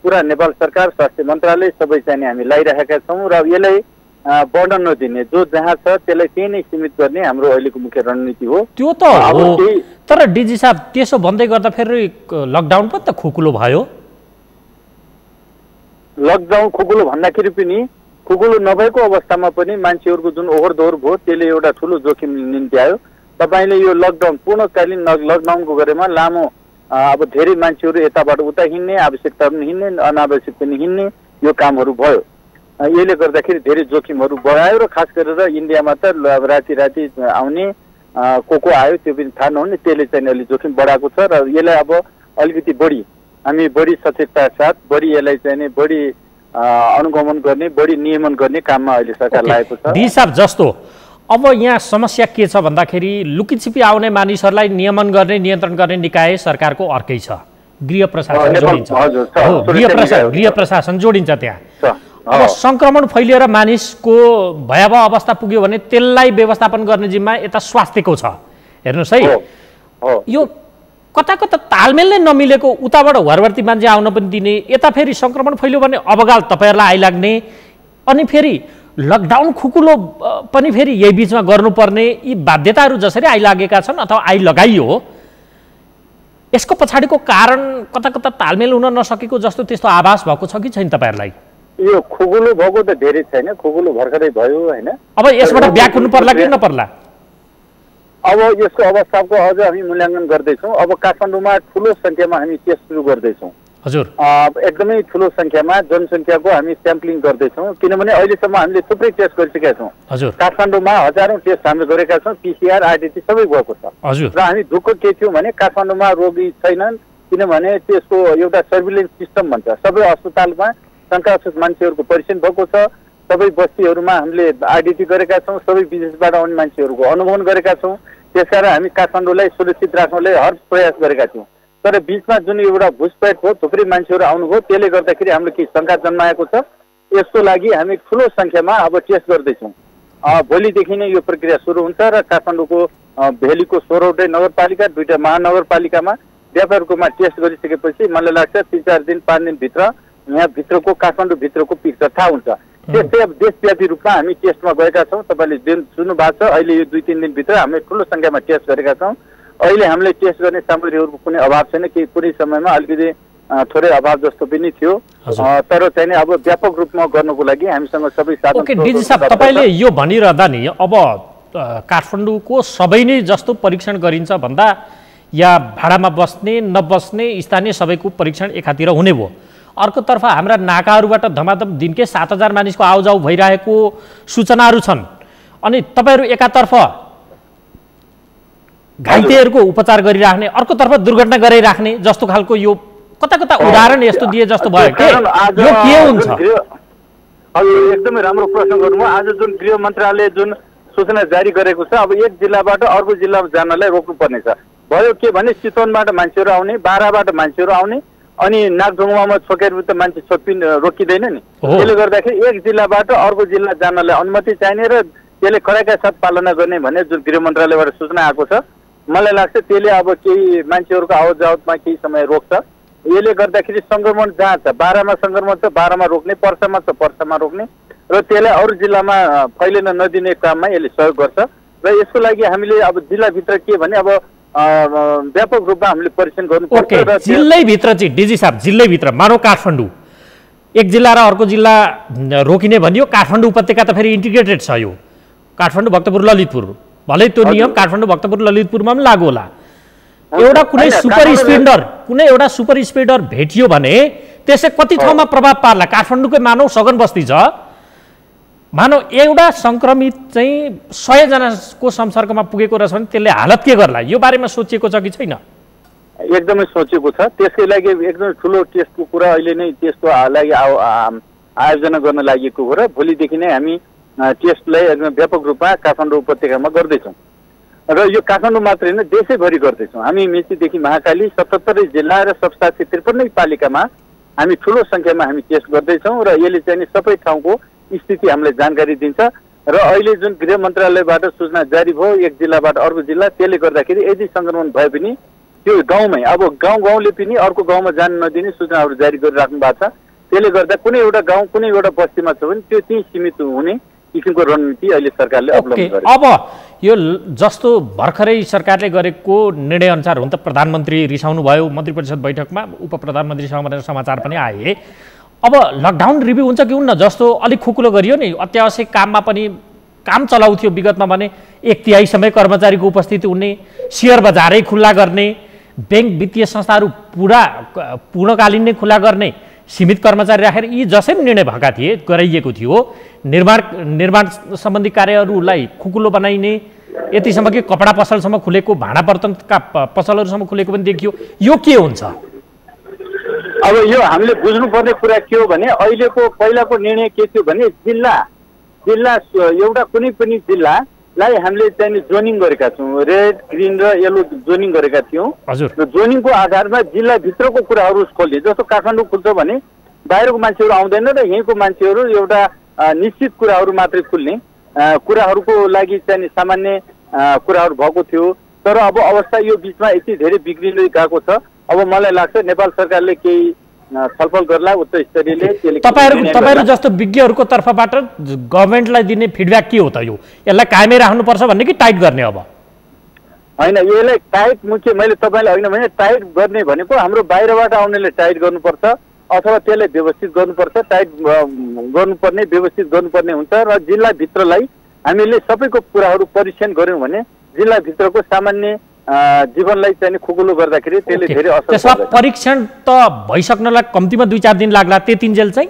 पुरा नेपाल सरकार, स्वास्थ्य मन्त्रालय सबै चाहिँ हामी लगाइरहेका छौँ र यसलाई बढ्न नदिने, जो जहाँ छ त्यसलाई त्यही नै सीमित गर्ने हाम्रो अहिलेको मुख्य रणनीति हो। त्यो त हो, तर डिजी साहब त्यसो भन्दै गर्दा फेरि लकडाउन पनि त खुकुलो भयो। लकडाउन खुकुलो भन्दाखेरि पनि खुकुलो नभएको अवस्थामा पनि मान्छेहरूको जुन ओहोरदोहोर भयो त्यसले एउटा ठुलो जोखिम निम्ति आयो। तपाईँले यो लकडाउन पूर्णकालीन लकडाउनको गरेमा लामो अब धेरै मान्छेहरू यताबाट उता हिँड्ने, आवश्यकता पनि हिँड्ने, अनावश्यक पनि हिँड्ने यो कामहरू भयो। यसले गर्दाखेरि धेरै जोखिमहरू बढायो र खास गरेर इन्डियामा त राति आउने को आयो त्यो पनि थाहा नहुने, त्यसले चाहिँ अलि जोखिम बढाएको छ र यसलाई अब अलिकति हामी बढी सचेतता साथ बढी यसलाई चाहिँ बढी अनुगमन गर्ने, बढी नियमन गर्ने काममा अहिले सरकार लागेको छ। डी साहब जस्तो अब यहाँ समस्या के छ भन्दाखेरि लुकीछिपी आउने मानिसहरूलाई नियमन गर्ने, नियन्त्रण गर्ने निकाय सरकारको अर्कै छ, गृह प्रशासन जोडिन्छ। गृह प्रशासन जोडिन्छ त्यहाँ। अब संक्रमण फैलिएर मानिसको भयावह अवस्था पुग्यो भने त्यसलाई व्यवस्थापन गर्ने जिम्मा यता स्वास्थ्यको छ। हेर्नुहोस् है, यो कता कता तालमेल नै नमिलेको, उताबाट घरवर्ती मान्छे आउन पनि दिने, यता फेरि संक्रमण फैल्यो भने अबगाल तपाईँहरूलाई आइलाग्ने, अनि फेरि लकडाउन खुकुलो पनि फेरि यही बिचमा गर्नुपर्ने, यी बाध्यताहरू जसरी आइलागेका छन् अथवा आइलगाइयो, यसको पछाडिको कारण कता कता तालमेल हुन नसकेको जस्तो त्यस्तो आभास भएको छ कि छैन तपाईँहरूलाई? यो खुकुलो भएको त धेरै छैन, खुकुलो भर्खरै भयो होइन। अब यसबाट ब्याक हुनु पर्ला कि नपर्ला? अब यसको अवस्थाको अझ हामी मूल्याङ्कन गर्दैछौँ। अब काठमाडौँमा ठुलो सङ्ख्यामा हामी टेस्ट सुरु गर्दैछौँ। हजुर, एकदमै ठुलो सङ्ख्यामा जनसङ्ख्याको हामी स्याम्पलिङ गर्दैछौँ, किनभने अहिलेसम्म हामीले थुप्रै टेस्ट गरिसकेका छौँ। हजुर, काठमाडौँमा हजारौँ टेस्ट हामीले गरेका छौँ, PCR RDT सबै भएको छ। हजुर, र हामी दुःख के थियो भने काठमाडौँमा रोगी छैनन्, किनभने त्यसको एउटा सर्भिलेन्स सिस्टम भन्छ, सबै अस्पतालमा शङ्कास्पद मान्छेहरूको परीक्षण भएको छ, सबै बस्तीहरूमा हामीले RDT गरेका छौँ, सबै विदेशबाट आउने मान्छेहरूको अनुगमन गरेका छौँ। त्यसकारण हामी काठमाडौँलाई सुरक्षित राख्नलाई हर प्रयास गरेका छौँ। तर बिचमा जुन एउटा घुसपैठ भयो, थुप्रै मान्छेहरू आउनुभयो, त्यसले गर्दाखेरि हामीले केही शङ्का जन्माएको छ। यसको लागि हामी ठुलो सङ्ख्यामा अब टेस्ट गर्दैछौँ। भोलिदेखि नै यो प्रक्रिया सुरु हुन्छ र काठमाडौँको भेलीको 16वटै नगरपालिका, 2टा महानगरपालिकामा व्यापारकोमा टेस्ट गरिसकेपछि मलाई लाग्छ 3-4 दिन 5 दिनभित्र यहाँभित्रको काठमाडौँभित्रको पिक्चर थाहा हुन्छ। त्यस्तै अब देशव्यापी रूपमा हामी टेस्टमा गएका छौँ। तपाईँले सुन्नु भएको छ, अहिले यो 2-3 दिनभित्र हामीले ठुलो सङ्ख्यामा टेस्ट गरेका छौँ। अहिले हामीले टेस्ट गर्ने सामग्रीहरूको कुनै अभाव छैन, कुनै समयमा अलिकति थोरै अभाव जस्तो पनि थियो, तर चाहिँ अब व्यापक रूपमा गर्नको लागि हामीसँग सबै साधन। ओके डीजी साहब, तपाईँले यो भनिरहँदा नि अब काठमाडौँको सबै नै जस्तो परीक्षण गरिन्छ भन्दा या भाडामा बस्ने नबस्ने स्थानीय सबैको परीक्षण एकातिर हुने भयो, अर्कोतर्फ हाम्रा नाकाहरूबाट धमाधम दिनकै 7000 मानिसको आउजाउ भइरहेको सूचनाहरू छन्, अनि तपाईँहरू एकातर्फ घाइतेहरूको उपचार गरिराख्ने, अर्कोतर्फ दुर्घटना गराइराख्ने जस्तो खालको यो कता कता उदाहरण यस्तो दिए जस्तो भयो के? यो के हुन्छ? एकदमै राम्रो प्रश्न गर्नुभयो। आज जुन गृह मन्त्रालयले जुन सूचना जारी गरेको छ, अब एक जिल्लाबाट अर्को जिल्लामा जानलाई रोक्नुपर्नेछ। भयो के भने चितवनबाट मान्छेहरू आउने, बाराबाट मान्छेहरू आउने, अनि नागढुङ्गामा छोकेर त मान्छे रोकिँदैन नि। त्यसले गर्दाखेरि एक जिल्लाबाट अर्को जिल्ला जानलाई अनुमति चाहिने र त्यसले कडाइका साथ पालना गर्ने भन्ने जुन गृह मन्त्रालयबाट सूचना आएको छ, मलाई लाग्छ त्यसले अब केही मान्छेहरूको आवतजावतमा केही समय रोक्छ। यसले गर्दाखेरि सङ्क्रमण जहाँ छ, बारामा सङ्क्रमण छ बारामा रोक्ने, पर्सामा छ पर्सामा रोक्ने, र त्यसलाई अरू जिल्लामा फैलिन नदिने काममा यसले सहयोग गर्छ। र यसको लागि हामीले अब जिल्लाभित्र के भने अब व्यापक रूपमा हामीले परीक्षण गर्नुपर्छ। र जिल्लैभित्र चाहिँ डीजी साहब, जिल्लैभित्र मानौ काठमाडौँ एक जिल्ला र अर्को जिल्ला रोकिने भनियो, काठमाडौँ उपत्यका त फेरि इन्टिग्रेटेड छ, यो काठमाडौँ भक्तपुर ललितपुर, भलै त्यो नियम काठमाडौँ भक्तपुर ललितपुरमा पनि लागू होला। एउटा कुनै एउटा सुपर स्पिडर भेटियो भने त्यसले कति ठाउँमा प्रभाव पार्ला? काठमाडौँकै मानौ सघन बस्ती छ, मानौ एउटा सङ्क्रमित चाहिँ 100 जनाको संपर्कमा पुगेको रहेछ भने त्यसले हालत के गर्ला? यो बारेमा सोचिएको छ कि छैन? एकदमै सोचेको छ। त्यसकै लागि एकदमै ठुलो टेस्टको कुरा अहिले नै त्यसको लागि आयोजना गर्न लागि हो र भोलिदेखि नै हामी टेस्टलाई एकदम व्यापक रूपमा काठमाडौँ उपत्यकामा गर्दैछौँ। र यो काठमाडौँ मात्रै होइन, देशैभरि गर्दैछौँ। हामी मेचीदेखि महाकाली 77 जिल्ला र सब 753 पालिकामा हामी ठुलो सङ्ख्यामा हामी टेस्ट गर्दैछौँ र यसले चाहिँ सबै ठाउँको स्थिति हामीलाई जानकारी दिन्छ। र अहिले जुन गृह मन्त्रालयबाट सूचना जारी भयो एक जिल्लाबाट अर्को जिल्ला, त्यसले गर्दाखेरि यदि सङ्क्रमण भए पनि त्यो गाउँमै, अब गाउँले पनि अर्को गाउँमा जान नदिने सूचनाहरू जारी गरिराख्नु भएको छ। त्यसले गर्दा कुनै एउटा गाउँ कुनै एउटा बस्तीमा छ भने त्यो त्यही सीमित हुने किसिमको रणनीति अहिले सरकारले अवलम्बन गरेको छ। अब यो जस्तो भर्खरै सरकारले गरेको निर्णय अनुसार हुन त प्रधानमन्त्री रिसाउनु भयो मन्त्री परिषद बैठकमा, उप प्रधानमन्त्रीसँग भनेर समाचार पनि आए। अब लकडाउन रिभ्यू हुन्छ कि हुन्न? जस्तो अलिक खुकुलो गरियो नि, अत्यावश्यक काममा पनि काम चलाउँथ्यो विगतमा भने 1/3 समय कर्मचारीको उपस्थिति हुने, सेयर बजारै खुल्ला गर्ने, ब्याङ्क वित्तीय संस्थाहरू पूर्णकालीन नै खुल्ला गर्ने, सीमित कर्मचारी राखेर यी जसरी निर्णय भएका थिए गराइएको थियो निर्माण सम्बन्धी कार्यहरूलाई खुकुलो बनाइने यतिसम्म कि कपडा पसलसम्म खुलेको भाँडा बर्तनका पसलहरूसम्म खुलेको पनि देखियो यो के हुन्छ अब यो हामीले बुझ्नुपर्ने कुरा के हो भने अहिलेको पहिलाको निर्णय के थियो भने जिल्ला एउटा कुनै पनि जिल्लालाई हामीले चाहिँ जोनिङ गरेका छौँ रेड ग्रिन र येलो जोनिङ गरेका थियौँ हजुर र जोनिङको आधारमा जिल्लाभित्रको कुराहरू खोल्ने जस्तो काठमाडौँ खुल्छ भने बाहिरको मान्छेहरू आउँदैन र यहीँको मान्छेहरू एउटा निश्चित कुराहरू मात्रै खुल्ने कुराहरूको लागि चाहिँ सामान्य कुराहरू भएको थियो तर अब अवस्था यो बिचमा यति धेरै बिग्रिँदै गएको छ अब मलाई लाग्छ नेपाल सरकारले केही छलफल गर्ला उच्च स्तरीयले तपाईहरु जस्तो विज्ञहरूको तर्फबाट गभर्नमेन्टलाई दिने फिडब्याक के हो त यो यसलाई कायमै राख्नुपर्छ भन्ने कि टाइट गर्ने अब हैन यसलाई टाइट मुख्य मैले तपाईलाई हैन भने टाइट गर्ने भनेको हाम्रो बाहिरबाट आउनेले टाइट गर्नुपर्छ अथवा त्यसलाई व्यवस्थित गर्नुपर्छ टाइट गर्नुपर्ने व्यवस्थित गर्नुपर्ने हुन्छ र जिल्लाभित्रलाई हामीले सबैको कुराहरू परीक्षण गर्यौं भने जिल्लाभित्रको सामान्य जीवनलाई चाहिँ खुकुलो गर्दाखेरि त्यसले धेरै असर त्यसमा परीक्षण त भइसक्नलाई कम्तीमा 2-4 दिन लाग्ला त्यतिन्जेल चाहिँ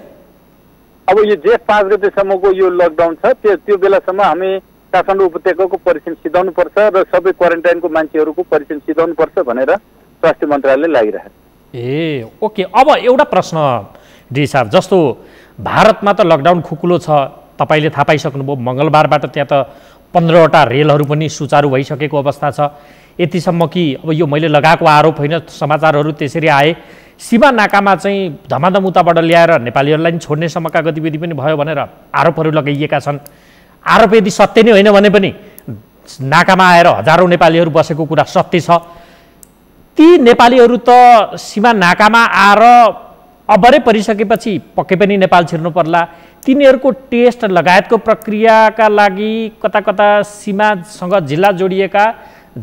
अब यो जेठ 5 गतेसम्मको यो लकडाउन छ त्यो बेलासम्म हामी काठमाडौँ उपत्यकाको परीक्षण सिधाउनु पर्छ र सबै क्वारेन्टाइनको मान्छेहरूको परीक्षण सिधाउनु पर्छ भनेर स्वास्थ्य मन्त्रालयले लागिरहेको ए ओके अब एउटा प्रश्न डी साहब जस्तो भारतमा त लकडाउन खुकुलो छ तपाईले थाहा पाइसक्नुभयो मंगलबारबाट त्यहाँ त 15वटा रेलहरू पनि सुचारू भइसकेको अवस्था छ यतिसम्म कि अब यो मैले लगाएको आरोप होइन समाचारहरू त्यसरी आए सीमा नाकामा चाहिँ धमाधम उताबाट ल्याएर नेपालीहरूलाई नि छोड्ने सम्मका गतिविधि पनि भयो भनेर आरोपहरू लगाइएका छन् आरोप यदि सत्य नै होइन भने पनि नाकामा आएर हजारौं नेपालीहरू बसेको कुरा सत्य छ ती नेपालीहरू त सीमा नाकामा आएर अबरै परिसकेपछि पक्कै पनि नेपाल छिर्नु पर्ला तिनीहरूको टेस्ट लगायतको प्रक्रियाका लागि कता कता सीमासँग जिल्ला जोडिएका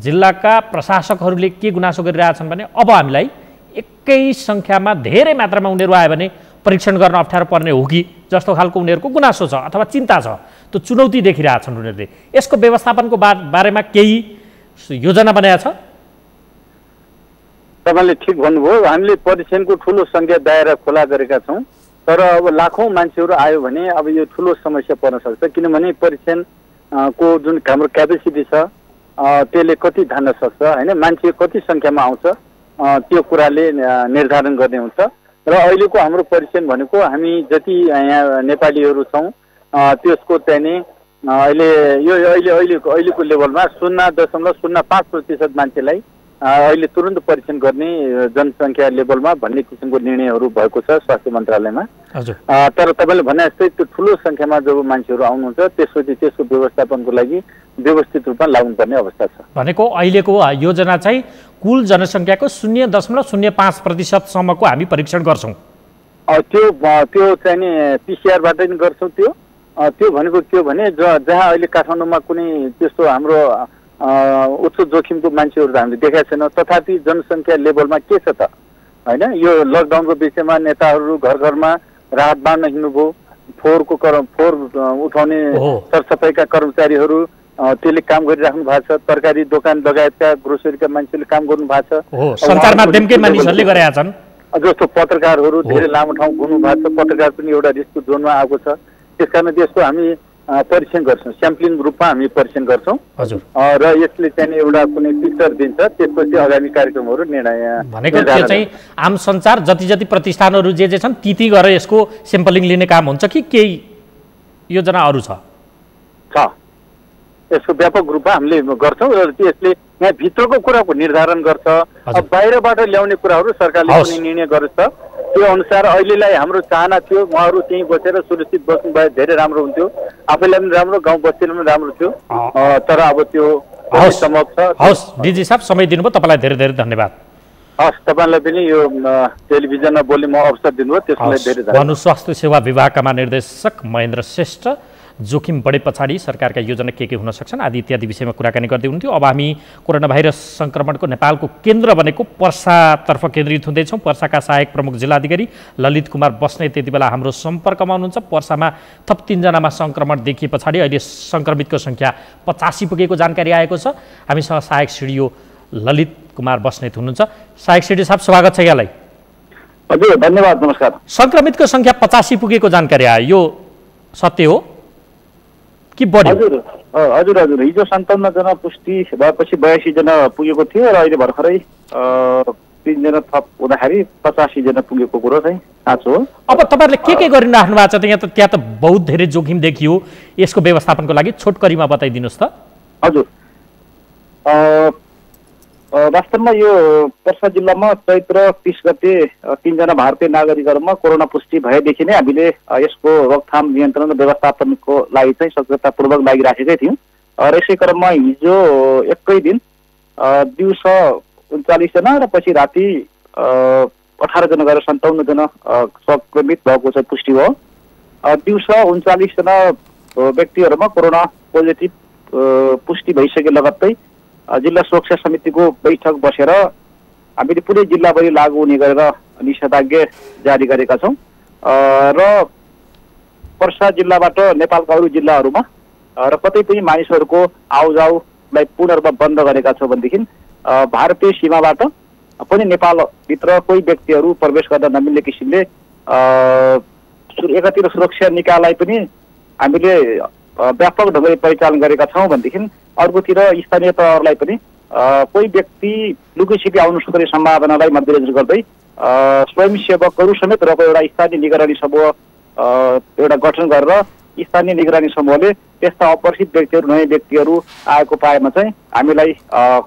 जिल्लाका प्रशासकहरूले के गुनासो गरिरहेछन् भने अब हामीलाई एकै संख्यामा धेरै मात्रामा उनीहरू आयो भने परीक्षण गर्न अप्ठ्यारो पर्ने हो कि जस्तो खालको उनीहरूको गुनासो छ अथवा चिन्ता छ त्यो चुनौती देखिरहेछन् उनीहरूले यसको व्यवस्थापनको बारेमा केही योजना बनाएको छ तपाईले ठीक भन्नुभयो हामीले परीक्षणको ठूलो संख्या दायरा खोला गरेका छौं तर अब लाखौं मान्छेहरू आयो भने अब यो ठूलो समस्या पर्न सक्छ किनभने परीक्षण को जुन हाम्रो क्यापेसिटी छ त्यसले कति धान्न सक्छ हैन मान्छे कति संख्यामा आउँछ त्यो कुराले निर्धारण गर्ने हुन्छ र अहिलेको हाम्रो परीक्षण भनेको हामी जति यहाँ नेपालीहरू छौं त्यसको चाहिँ नि अहिलेको लेभलमा 0.05% मान्छेलाई अहिले तुरुन्त परीक्षण गर्ने जनसंख्या लेभलमा भन्ने किसिमको निर्णयहरू भएको छ स्वास्थ्य मन्त्रालयमा तर तपाईले भने जस्तै त्यो ठूलो संख्यामा जब मान्छेहरू आउनुहुन्छ त्यसपछि त्यसको व्यवस्थापनको लागि व्यवस्थित रूपमा लाग्नुपर्ने अवस्था छ भनेको अहिलेको योजना चाहिँ कुल जनसंख्याको 0.05% सम्मको हामी परीक्षण गर्छौं त्यो चाहिँ नि पीसीआर बाट नि गर्छौं त्यो भनेको के हो भने जहाँ अहिले काठमाडौँमा कुनै त्यस्तो हाम्रो उच्च जोखिमको मान्छेहरू त हामीले देखाएको छैन तथापि जनसंख्या लेभलमा के छ त हैन यो लकडाउनको विषयमा नेताहरू घर घरमा राहत बाँड्न हिँड्नुभयो फोहोर उठाउने सरसफाइका कर्मचारीहरू त्यसले काम गरिराख्नु भएको छ तरकारी दोकान लगायतका ग्रोसरीका मान्छेले काम गर्नु भएको छ सञ्चार माध्यमकै मानिसहरूले गरेका छन् जस्तो पत्रकारहरू धेरै लामो ठाउँ घुम्नु भएको छ पत्रकार पनि एउटा रिस्कको जोनमा आएको छ त्यसकारण त्यसको हामी परीक्षण गर्छौं स्याम्पलिङ रूपमा हामी परीक्षण गर्छौं हजुर र यसले चाहिँ एउटा कुनै पिक्चर दिन्छ त्यसपछि आगामी कार्यक्रमहरू निर्णय भनेको त्यो चाहिँ आम संचार जति प्रतिष्ठानहरू जे छन् ती गरेर यसको स्याम्पलिङ लिने काम हुन्छ कि केही योजना अरु छ यसको व्यापक रूपमा हामीले गर्छौं र त्यसले यहाँ भित्रको कुराको निर्धारण गर्छ अब बाहिरबाट ल्याउने कुराहरू सरकारले पनि निर्णय गर्छ त्यो अनुसार अहिलेलाई हाम्रो चाहना थियो उहाँहरू त्यही बसेर सुरक्षित बस्नु भए धेरै राम्रो हुन्थ्यो आफैलाई पनि राम्रो गाउँ बस्तीलाई पनि राम्रो थियो तर अब त्यो सम्भव छ हवस् डीजी साहब समय दिनुभयो तपाईलाई धेरै धेरै धन्यवाद हस् तपाईलाई पनि यो टेलिभिजनमा बोल्ने म अवसर दिनुभयो त्यसलाई धेरै धन्यवाद स्वास्थ्य सेवा विभागका महानिर्देशक महेन्द्र श्रेष्ठ जोखिम बढे पछाडि सरकारका योजना के हुन सक्छन् आदि इत्यादि विषयमा कुराकानी गर्दै हुनुहुन्थ्यो अब हामी कोरोना भाइरस संक्रमणको नेपालको केन्द्र बनेको पर्सातर्फ केन्द्रित हुँदैछौँ पर्साका सहायक प्रमुख जिल्लाधिकारी ललित कुमार बस्नेत यति बेला हाम्रो सम्पर्कमा हुनुहुन्छ पर्सामा थप 3 जनामा संक्रमण देखिए पछाडि अहिले संक्रमितको संख्या 85 पुगेको जानकारी आएको छ हामीसँग सहायक सिडिओ ललित कुमार बस्नेत हुनुहुन्छ सहायक सिडिओ साहब स्वागत छ यहाँलाई हजुर धन्यवाद, नमस्कार। सङ्क्रमितको सङ्ख्या 85 पुगेको जानकारी आयो, यो सत्य हो कि बढ्यो? हजुर हजुर, हिजो 57 जना पुष्टि भएपछि 82 जना पुगेको थियो र अहिले भर्खरै 3 जना थप हुँदाखेरि 85 जना पुगेको कुरो चाहिँ साँचो हो। अब तपाईँहरूले के गरिराख्नु भएको छ त्यहाँ त बहुत धेरै जोखिम देखियो, यसको व्यवस्थापनको लागि छोटकरीमा बताइदिनुहोस् त। हजुर, वास्तवमा यो पर्सा जिल्लामा चैत्र 30 गते 3 जना भारतीय नागरिकहरूमा कोरोना पुष्टि भएदेखि नै हामीले यसको रोकथाम, नियन्त्रण र व्यवस्थापनको लागि चाहिँ सक्रियतापूर्वक लागिराखेकै थियौँ र यसै क्रममा हिजो एकै दिन दिउँसो 39 जना र पछि राति 18 जना गरेर 57 जना सङ्क्रमित भएको चाहिँ पुष्टि भयो। दिउँसो 39 जना व्यक्तिहरूमा कोरोना पोजिटिभ पुष्टि भइसके लगत्तै जिल्ला सुरक्षा समितिको बैठक बसेर हामीले पुरै जिल्लाभरि लागू हुने गरेर निषेधाज्ञा जारी गरेका छौँ र पर्सा जिल्लाबाट नेपालका अरू जिल्लाहरूमा र कतै पनि मानिसहरूको आउजाउलाई पूर्ण रूपमा बन्द गरेका छौँ भनेदेखि भारतीय सीमाबाट पनि नेपालभित्र कोही व्यक्तिहरू प्रवेश गर्न नमिल्ने किसिमले एकातिर सुरक्षा निकायलाई पनि हामीले व्यापक ढङ्गले परिचालन गरेका छौँ भनेदेखि अर्कोतिर स्थानीय तहहरूलाई पनि कोही व्यक्ति लुकीछिपी आउनु सक्ने सम्भावनालाई मध्यनजर गर्दै स्वयंसेवकहरू समेत रहेको एउटा स्थानीय निगरानी समूह एउटा गठन गरेर स्थानीय निगरानी समूहले त्यस्ता अपरिचित व्यक्तिहरू, नयाँ व्यक्तिहरू आएको पाएमा चाहिँ हामीलाई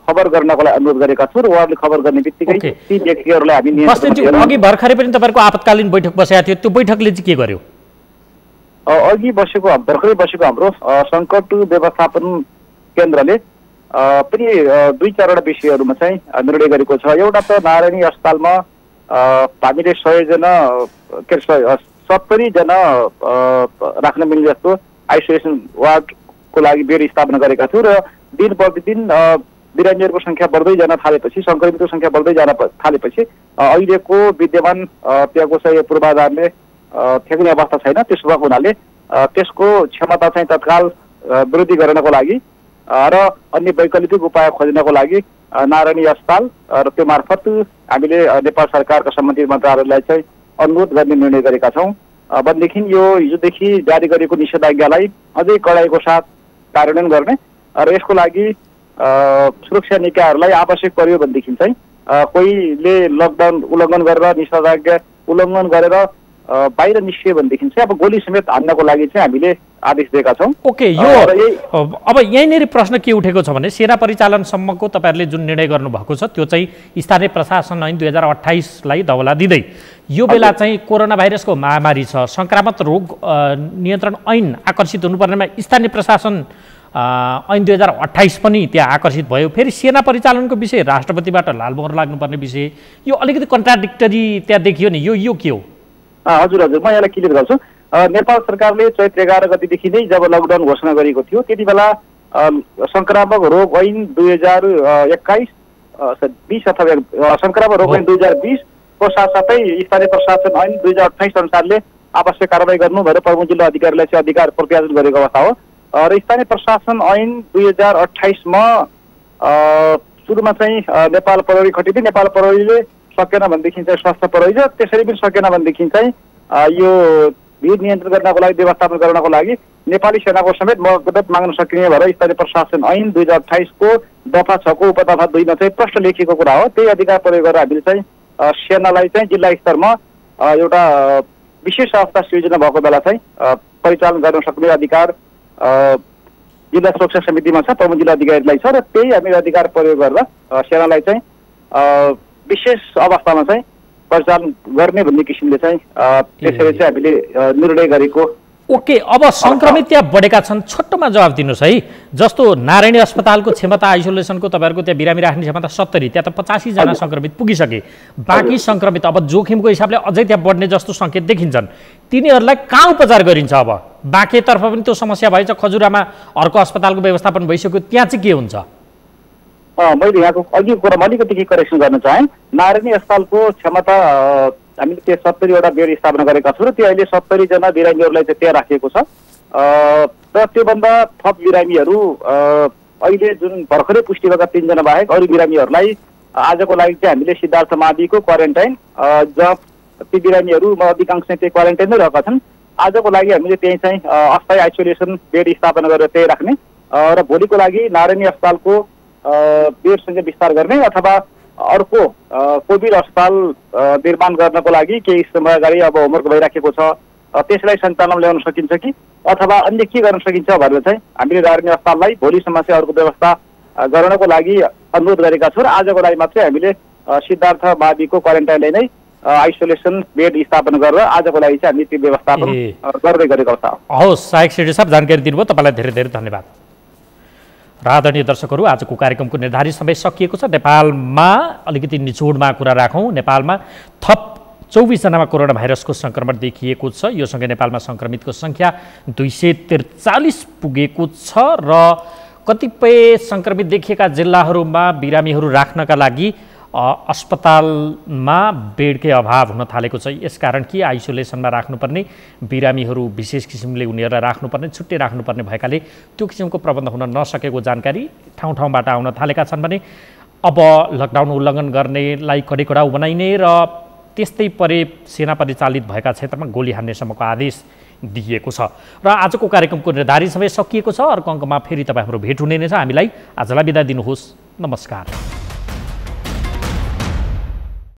खबर गर्नको लागि अनुरोध गरेका छौँ र उहाँहरूले खबर गर्ने बित्तिकै ती व्यक्तिहरूलाई हामी अघि भर्खरै पनि तपाईँहरूको आपतकालीन बैठक बसेको थियो, त्यो बैठकले चाहिँ के गर्यो? अघि भर्खरै बसेको हाम्रो सङ्कट व्यवस्थापन केन्द्रले पनि 2-4 विषयहरूमा चाहिँ निर्णय गरेको छ। एउटा त नारायणी अस्पतालमा हामीले 100 जना 70 जना राख्न मिल्ने जस्तो आइसोलेसन वार्डको लागि बेड स्थापना गरेका थियौँ र दिन प्रतिदिन बिरामीहरूको सङ्ख्या बढ्दै जान थालेपछि, सङ्क्रमितको सङ्ख्या बढ्दै जान थालेपछि अहिलेको विद्यमान त्यहाँको चाहिँ पूर्वाधारले ठेक्ने अवस्था छैन। त्यसो भएको हुनाले त्यसको क्षमता चाहिँ तत्काल वृद्धि गर्नको लागि र अन्य वैकल्पिक उपाय खोज्नको लागि नारायणी अस्पताल र त्यो मार्फत हामीले नेपाल सरकारका सम्बन्धित मन्त्रालयलाई चाहिँ अनुरोध गर्ने निर्णय गरेका छौँ। भनेदेखि यो हिजोदेखि जारी गरेको निषेधाज्ञालाई अझै कडाइको साथ कार्यान्वयन गर्ने र यसको लागि सुरक्षा निकायहरूलाई आवश्यक पर्यो भनेदेखि चाहिँ कोहीले लकडाउन उल्लङ्घन गरेर, निषेधाज्ञा उल्लङ्घन गरेर बाहिर निस्कियो भनेदेखि चाहिँ अब गोली समेत हान्नको लागि चाहिँ हामीले आदेश दिएका छौँ। ओके, यो अब यहीँनिर प्रश्न के उठेको छ भने सेना परिचालनसम्मको तपाईँहरूले जुन निर्णय गर्नुभएको छ त्यो चाहिँ स्थानीय प्रशासन ऐन 2028लाई दौला दिँदै यो बेला चाहिँ कोरोना भाइरसको महामारी छ, सङ्क्रामक रोग नियन्त्रण ऐन आकर्षित हुनुपर्नेमा स्थानीय प्रशासन ऐन 2028 पनि त्यहाँ आकर्षित भयो। फेरि सेना परिचालनको विषय राष्ट्रपतिबाट लालमोहर लाग्नुपर्ने विषय, यो अलिकति कन्ट्राडिक्टरी त्यहाँ देखियो नि, यो के हो? हजुर हजुर, म यसलाई क्लियर गर्छु। नेपाल सरकारले चैत्र 11 गतिदेखि नै जब लकडाउन घोषणा गरेको थियो त्यति बेला सङ्क्रामक रोग ऐन 2021 अथवा सङ्क्रामक रोग ऐन 2020 को साथसाथै स्थानीय प्रशासन ऐन 2028 अनुसारले आवश्यक कारवाही गर्नु भनेर प्रमुख जिल्ला अधिकारीलाई चाहिँ अधिकार प्रत्यार्पण गरेको अवस्था हो र स्थानीय प्रशासन ऐन 2028 मा सुरुमा चाहिँ नेपाल प्रहरी खटिँदै नेपाल प्रहरीले सकेन भनेदेखि चाहिँ स्वास्थ्य प्रहरी र त्यसरी पनि सकेन भनेदेखि चाहिँ यो भिड नियन्त्रण गर्नको लागि, व्यवस्थापन गर्नको लागि नेपाली सेनाको समेत मद्दत माग्न सकिने भएर स्थानीय प्रशासन ऐन 2028 को दफा 6 को उपदफा 2 मा चाहिँ प्रष्ट लेखिएको कुरा हो। त्यही अधिकार प्रयोग गरेर हामीले चाहिँ सेनालाई चाहिँ जिल्ला स्तरमा एउटा विशेष अवस्था सिर्जना भएको बेला चाहिँ परिचालन गर्न सक्ने अधिकार जिल्ला सुरक्षा समितिमा छ, प्रमुख जिल्ला अधिकारीलाई छ र त्यही हामीले अधिकार प्रयोग गरेर सेनालाई चाहिँ विशेष अवस्थामा चाहिँ परिचालन गर्ने भन्ने किसिमले चाहिँ त्यसरी चाहिँ हामीले निर्णय गरेको। ओके, अब सङ्क्रमित त्यहाँ बढेका छन्, छोटोमा जवाब दिनुहोस् है। जस्तो नारायणी अस्पतालको क्षमता आइसोलेसनको तपाईँहरूको त्यहाँ बिरामी राख्ने क्षमता 70, त्यहाँ त 85 जना सङ्क्रमित पुगिसके। बाँकी सङ्क्रमित अब जोखिमको हिसाबले अझै त्यहाँ बढ्ने जस्तो सङ्केत देखिन्छन्, तिनीहरूलाई कहाँ उपचार गरिन्छ? अब बाँकेतर्फ पनि त्यो समस्या भएछ, खजुरामा अर्को अस्पतालको व्यवस्थापन भइसक्यो, त्यहाँ चाहिँ के हुन्छ? मैले यहाँको अघि कुरामा अलिकति करेक्सन गर्न चाहेँ। नारायणी अस्पतालको क्षमता हामीले त्यो 70वटा बेड स्थापना गरेका छौँ र त्यो अहिले 70 जना बिरामीहरूलाई चाहिँ त्यहाँ राखिएको छ र त्योभन्दा थप बिरामीहरू अहिले जुन भर्खरै पुष्टि भएका 3 जना बाहेक अरू बिरामीहरूलाई आजको लागि चाहिँ हामीले सिद्धार्थ माविको क्वारेन्टाइन जाँच ती बिरामीहरूमा अधिकांश चाहिँ त्यही क्वारेन्टाइनमै रहेका छन्। आजको लागि हामीले त्यही चाहिँ अस्थायी आइसोलेसन बेड स्थापना गरेर त्यही राख्ने र भोलिको लागि नारायणी अस्पतालको बेड सङ्ख्या विस्तार गर्ने अथवा अर्को कोभिड अस्पताल निर्माण गर्नको लागि केही समय अगाडि अब होमवर्क भइराखेको छ, त्यसलाई सञ्चालनमा ल्याउन सकिन्छ कि अथवा अन्य के गर्न सकिन्छ भनेर चाहिँ हामीले नारायणी अस्पताललाई भोलिसम्म चाहिँ अर्को व्यवस्था गर्नको लागि अनुरोध गरेका छौँ र आजको लागि मात्रै हामीले सिद्धार्थ माविको क्वारेन्टाइनलाई नै आइसोलेसन बेड स्थापना गरेर आजको लागि चाहिँ हामी त्यो व्यवस्थापन गर्दै गरेको अवस्था हो। हवस्, सहायक सेठी साहब जानकारी दिनुभयो, तपाईँलाई धेरै धेरै धन्यवाद। आदरणीय दर्शकहरू, आजको कार्यक्रमको निर्धारित समय सकिएको छ। नेपालमा अलिकति निचोडमा कुरा राखौँ। नेपालमा थप 24 जनामा कोरोना भाइरसको सङ्क्रमण देखिएको छ। यो सँगै नेपालमा सङ्क्रमितको सङ्ख्या 243 पुगेको छ र कतिपय सङ्क्रमित देखिएका जिल्लाहरूमा बिरामीहरू राख्नका लागि अस्पतालमा बेडकै अभाव हुन थालेको छ। यसकारण कि आइसोलेसनमा राख्नुपर्ने बिरामीहरू विशेष किसिमले उनीहरूलाई राख्नुपर्ने, छुट्टै राख्नुपर्ने भएकाले त्यो किसिमको प्रबन्ध हुन नसकेको जानकारी ठाउँ ठाउँबाट आउन थालेका छन् भने अब लकडाउन उल्लङ्घन गर्नेलाई कडेकडाउ बनाइने र त्यस्तै परे सेना परिचालित भएका क्षेत्रमा गोली हान्नेसम्मको आदेश दिइएको छ। र आजको कार्यक्रमको निर्धारित समय सकिएको छ। अर्को अङ्कमा फेरि तपाईँ हाम्रो भेट हुने नै छ। हामीलाई आजलाई बिदा दिनुहोस्। नमस्कार।